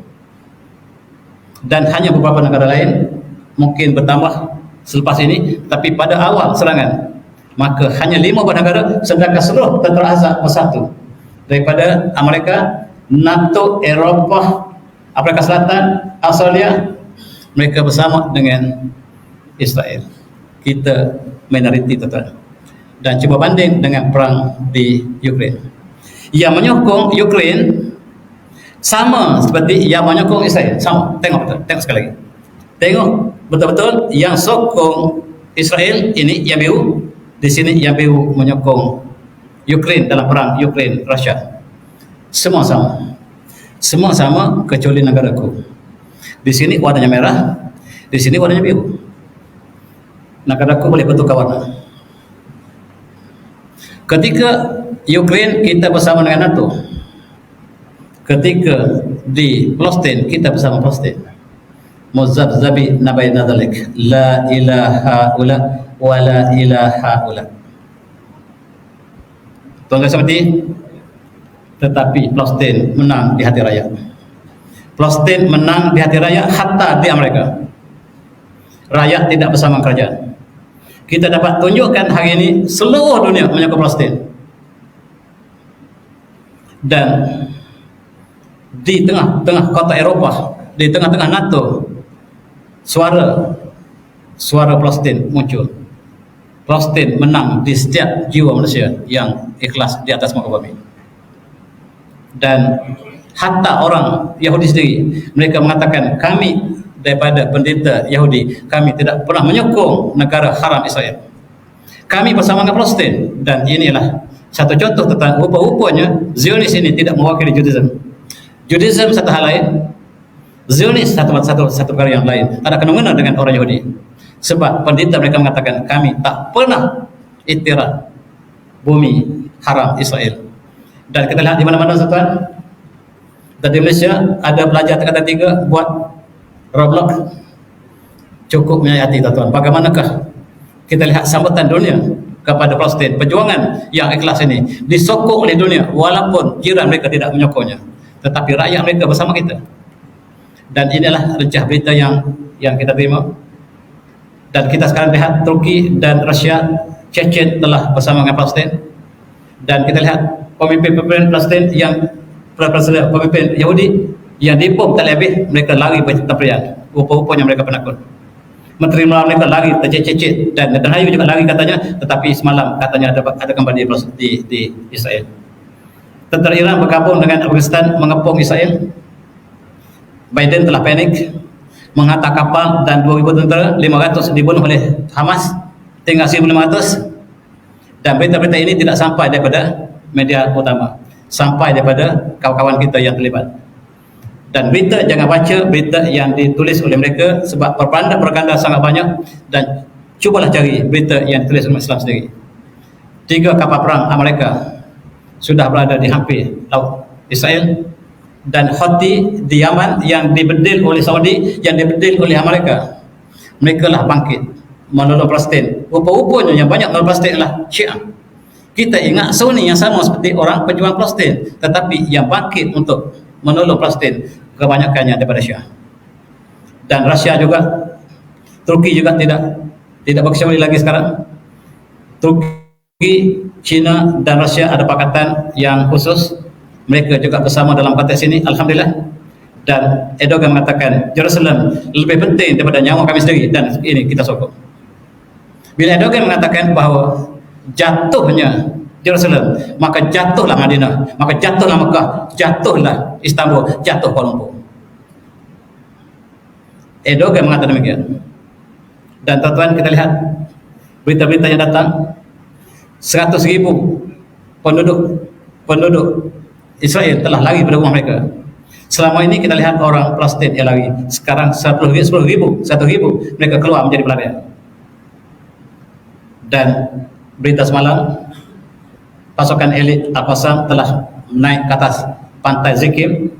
A: Dan hanya beberapa negara lain mungkin bertambah selepas ini, tapi pada awal serangan maka hanya 5 negara, sedangkan seluruh tentera Azad bersatu daripada Amerika, NATO, Eropah, Afrika Selatan, Australia, mereka bersama dengan Israel. Kita minoriti, tuan-tuan. Dan cuba banding dengan perang di Ukraine. Yang menyokong Ukraine sama seperti yang menyokong Israel, sama. Tengok betul, tengok sekali lagi. Tengok betul-betul yang sokong Israel ini yang biru, di sini yang biru menyokong Ukraine dalam perang Ukraine Rusia. Semua sama. Semua sama kecuali negaraku. Di sini warnanya merah, di sini warnanya biru. Negaraku boleh bertukar warna. Ketika Ukraine kita bersama dengan NATO. Ketika di Palestin kita bersama Palestin. Muzabzabi nabayna dzalik, la ilaha illa wa la ilaha illa. Tuan-tuan seperti, tetapi Palestin menang di hati rakyat. Palestin menang di hati rakyat, hatta di Amerika. Rakyat tidak bersama kerajaan. Kita dapat tunjukkan hari ini seluruh dunia menyokong Palestin. Dan di tengah-tengah kota Eropah, di tengah-tengah NATO, suara Palestin muncul. Palestin menang di setiap jiwa manusia yang ikhlas di atas muka bumi. Dan hatta orang Yahudi sendiri, mereka mengatakan, kami daripada pendeta Yahudi, kami tidak pernah menyokong negara haram Israel. Kami bersama dengan Palestin. Dan inilah satu contoh tentang rupa-rupanya Zionis ini tidak mewakili Judaism. Judaism satu hal lain, Zionis satu perkara yang lain. Ada kena-mengena dengan orang Yahudi. Sebab pendeta mereka mengatakan, kami tak pernah iktiraf bumi haram Israel. Dan kita lihat di mana-mana, tuan. Dan di Malaysia ada pelajar tingkatan 3 buat Roblox. Cukup menyayati, tuan. Bagaimanakah kita lihat sambutan dunia kepada Palestin, perjuangan yang ikhlas ini disokong oleh dunia, walaupun jiran mereka tidak menyokongnya, tetapi rakyat mereka bersama kita. Dan inilah recah berita yang kita terima. Dan kita sekarang lihat Turki dan Rusia, Chechen telah bersama dengan Palestin. Dan kita lihat pemimpin-pemimpin Palestin yang pemimpin Yahudi yang dibom tak habis, mereka lari bertemperian. Rupa-rupanya mereka penakut. Menteri Melayu mereka lari tercecet-cecet, dan Netanyahu juga lari katanya, tetapi semalam katanya ada kembali di Israel. Tentera Iran bergabung dengan Afghanistan mengepung Israel. Biden telah panik, menghantar kapal dan 2,000 tentera, 500 dibunuh oleh Hamas, tinggal 1,500. Dan berita-berita ini tidak sampai daripada media utama, sampai daripada kawan-kawan kita yang terlibat. Dan berita, jangan baca berita yang ditulis oleh mereka, sebab propaganda sangat banyak. Dan cubalah cari berita yang ditulis oleh Islam sendiri. 3 kapal perang Amerika sudah berada di hampir laut Israel. Dan Houthi di Yaman yang dibedil oleh Saudi, yang dibedil oleh Amerika, mereka lah bangkit menolong Palestin. Rupa-rupanya yang banyak menolong Palestin adalah Syiah. Kita ingat Sunni yang sama seperti orang pejuang Palestin, tetapi yang bangkit untuk menolong Palestin kebanyakannya daripada Syiah. Dan Rusia juga, Turki juga tidak berkecuali lagi sekarang. Turki, China dan Rusia ada pakatan yang khusus. Mereka juga bersama dalam konteks ini, alhamdulillah. Dan Erdogan mengatakan Jerusalem lebih penting daripada nyawa kami sendiri, dan ini kita sokong. Bila Erdogan mengatakan bahawa jatuhnya Jerusalem, maka jatuhlah Madinah, maka jatuhlah Mekah, jatuhlah Istanbul, jatuh Kuala Lumpur. Erdogan mengatakan demikian. Dan tuan-tuan, kita lihat berita-berita yang datang, 100,000 penduduk Israel telah lari pada rumah mereka. Selama ini kita lihat orang Palestin yang lari. Sekarang 100,000 mereka keluar menjadi pelarian. Dan berita semalam, pasukan elit Al-Qassam telah naik ke atas pantai Zikim,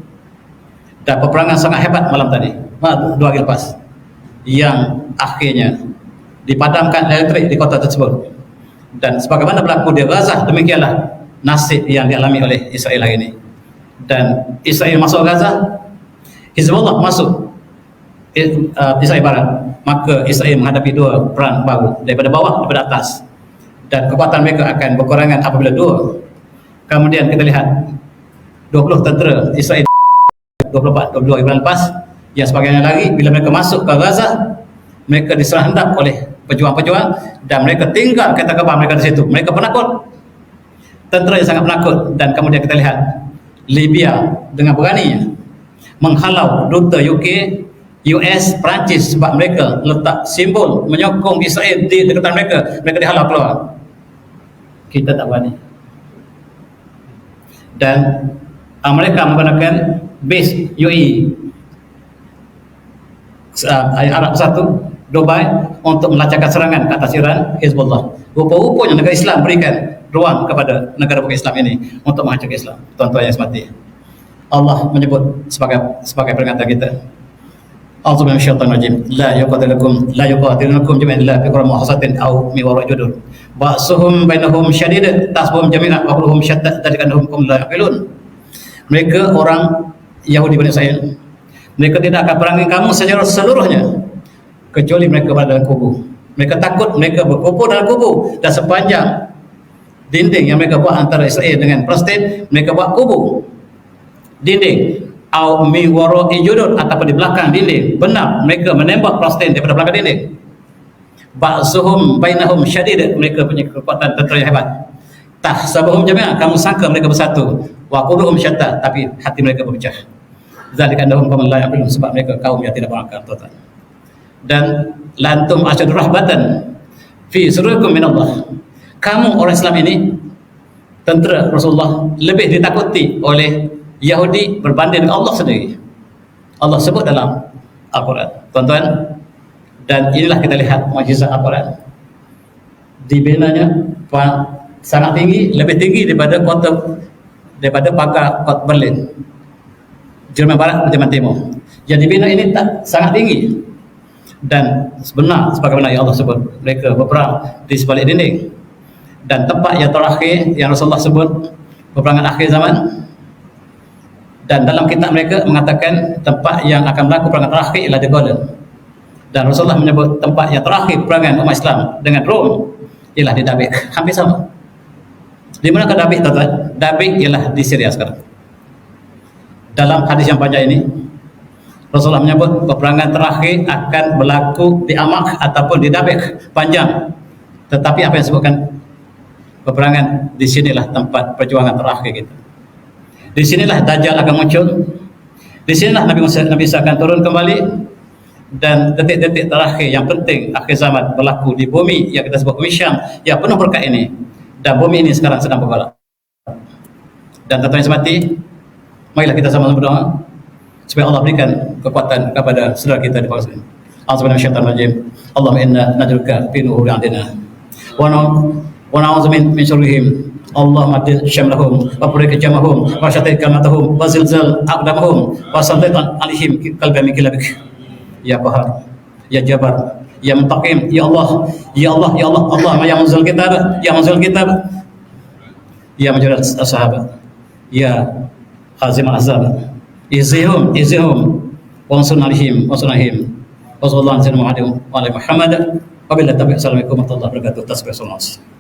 A: dan peperangan sangat hebat malam tadi, 2 hari lepas, yang akhirnya dipadamkan elektrik di kota tersebut. Dan sebagaimana berlaku di Gaza, demikianlah nasib yang dialami oleh Israel hari ini. Dan Israel masuk Gaza, Hizbullah masuk Israel Barat, maka Israel menghadapi 2 perang baru, daripada bawah, daripada atas, dan kekuatan mereka akan berkurangan apabila 2. Kemudian kita lihat 20 tentera Israel 22 bulan lepas yang sebagainya lagi, bila mereka masuk ke Gaza, mereka diserang hendak oleh pejuang-pejuang dan mereka tinggal kereta kebal mereka di situ. Mereka penakut, tentera yang sangat penakut. Dan kemudian kita lihat Libya dengan beraninya menghalau duta UK, US, Perancis, sebab mereka letak simbol menyokong Israel di dekatan mereka. Mereka dihalau keluar. Kita tak berani. Dan mereka menggunakan base UAE Arab Bersatu Dubai untuk melancarkan serangan ke atas Iran, Hizbullah. Rupa-rupanya negara Islam berikan ruang kepada negara bukan Islam ini untuk menghancurkan Islam. Tuan-tuan yang semati, Allah menyebut sebagai peringatan kita. A'udzubillahi minasyaitonir rajim. La yuqatilukum jami'an illa fi qura muhasatin aw min wara'i judur. Ba'suhum bainahum syadid tasbuhum jami'an wa quluhum shatta tadikannahum kum la yaqilun. Mereka orang Yahudi Bani Israel, mereka tidak akan perangi kamu secara seluruhnya kecuali mereka berada dalam kubu. Mereka takut, mereka berkumpul dalam kubu, dan sepanjang dinding yang mereka buat antara Israel dengan Palestin, mereka buat kubu, dinding au mi wara'i judur, ataupun di belakang dinding. Benar, mereka menembak Palestin daripada belakang dinding. Ba'suhum bainahum syadid, mereka punya kekuatan tentera yang hebat. Tahsabuhum jami'an, kamu sangka mereka bersatu, wa quluhum syatta, tapi hati mereka berpecah. Zalika annahum qaumun la yaqilun, sebab mereka kaum yang tidak berakal. Tuan-tuan, dan lantum asyadur rahbatan fi sudurikum min Allah, kamu orang Islam ini, tentera Rasulullah, lebih ditakuti oleh Yahudi berbanding dengan Allah sendiri. Allah sebut dalam Al-Quran, tuan-tuan. Dan inilah kita lihat mukjizat Al-Quran, dibinanya sangat tinggi, lebih tinggi daripada pagar kota Berlin, Jerman Barat, Jerman Timur. Yang dibina ini sangat tinggi. Dan sebenar sebagaimana yang Allah sebut, mereka berperang di sebalik dinding. Dan tempat yang terakhir yang Rasulullah sebut, peperangan akhir zaman. Dan dalam kitab mereka mengatakan tempat yang akan berlaku peperangan terakhir ialah di Golan. Dan Rasulullah menyebut tempat yang terakhir peperangan umat Islam dengan Rom ialah di Dabik. Hampir sama. Di manakah Dabik, tuan-tuan? Dabik ialah di Syria sekarang. Dalam hadis yang panjang ini, Rasulullah menyebut peperangan terakhir akan berlaku di Amak ataupun di Dabik, panjang. Tetapi apa yang disebutkan peperangan, di sinilah tempat perjuangan terakhir kita. Di sinilah Dajjal akan muncul. Di sinilah Nabi Isa akan turun kembali. Dan detik-detik terakhir yang penting akhir zaman berlaku di bumi yang kita sebut bumi Syam yang penuh berkat ini. Dan bumi ini sekarang sedang bergolak. Dan tuan-tuan yang semati, marilah kita sama-sama berdoa supaya Allah berikan kekuatan kepada saudara kita di Palestin. A'udzubillahi Allahumma inna najruka fi nuhuri adina wa na'udzu min syurrihim. Allahumma adil syamlahum wa burik jamahum wa syatit kalmatahum wa zilzal aqdamahum wa sallitan alihim qalbami kilabik. Ya Qahar, Ya Jabar, Ya Muntaqim, Ya Allah, Ya Allah, Ya Allah, Allah ya munzil kitab, Ya munzil kitab, Ya majrad as-sahabat, Ya hazim al-azab, izihum wa ansurna alihim wa sallallahu wa sallallahu alaihi wa sallam wa ala Muhammad wa billahi taufiq. Assalamualaikum warahmatullahi wabarakatuh. Tasbih sallallahu.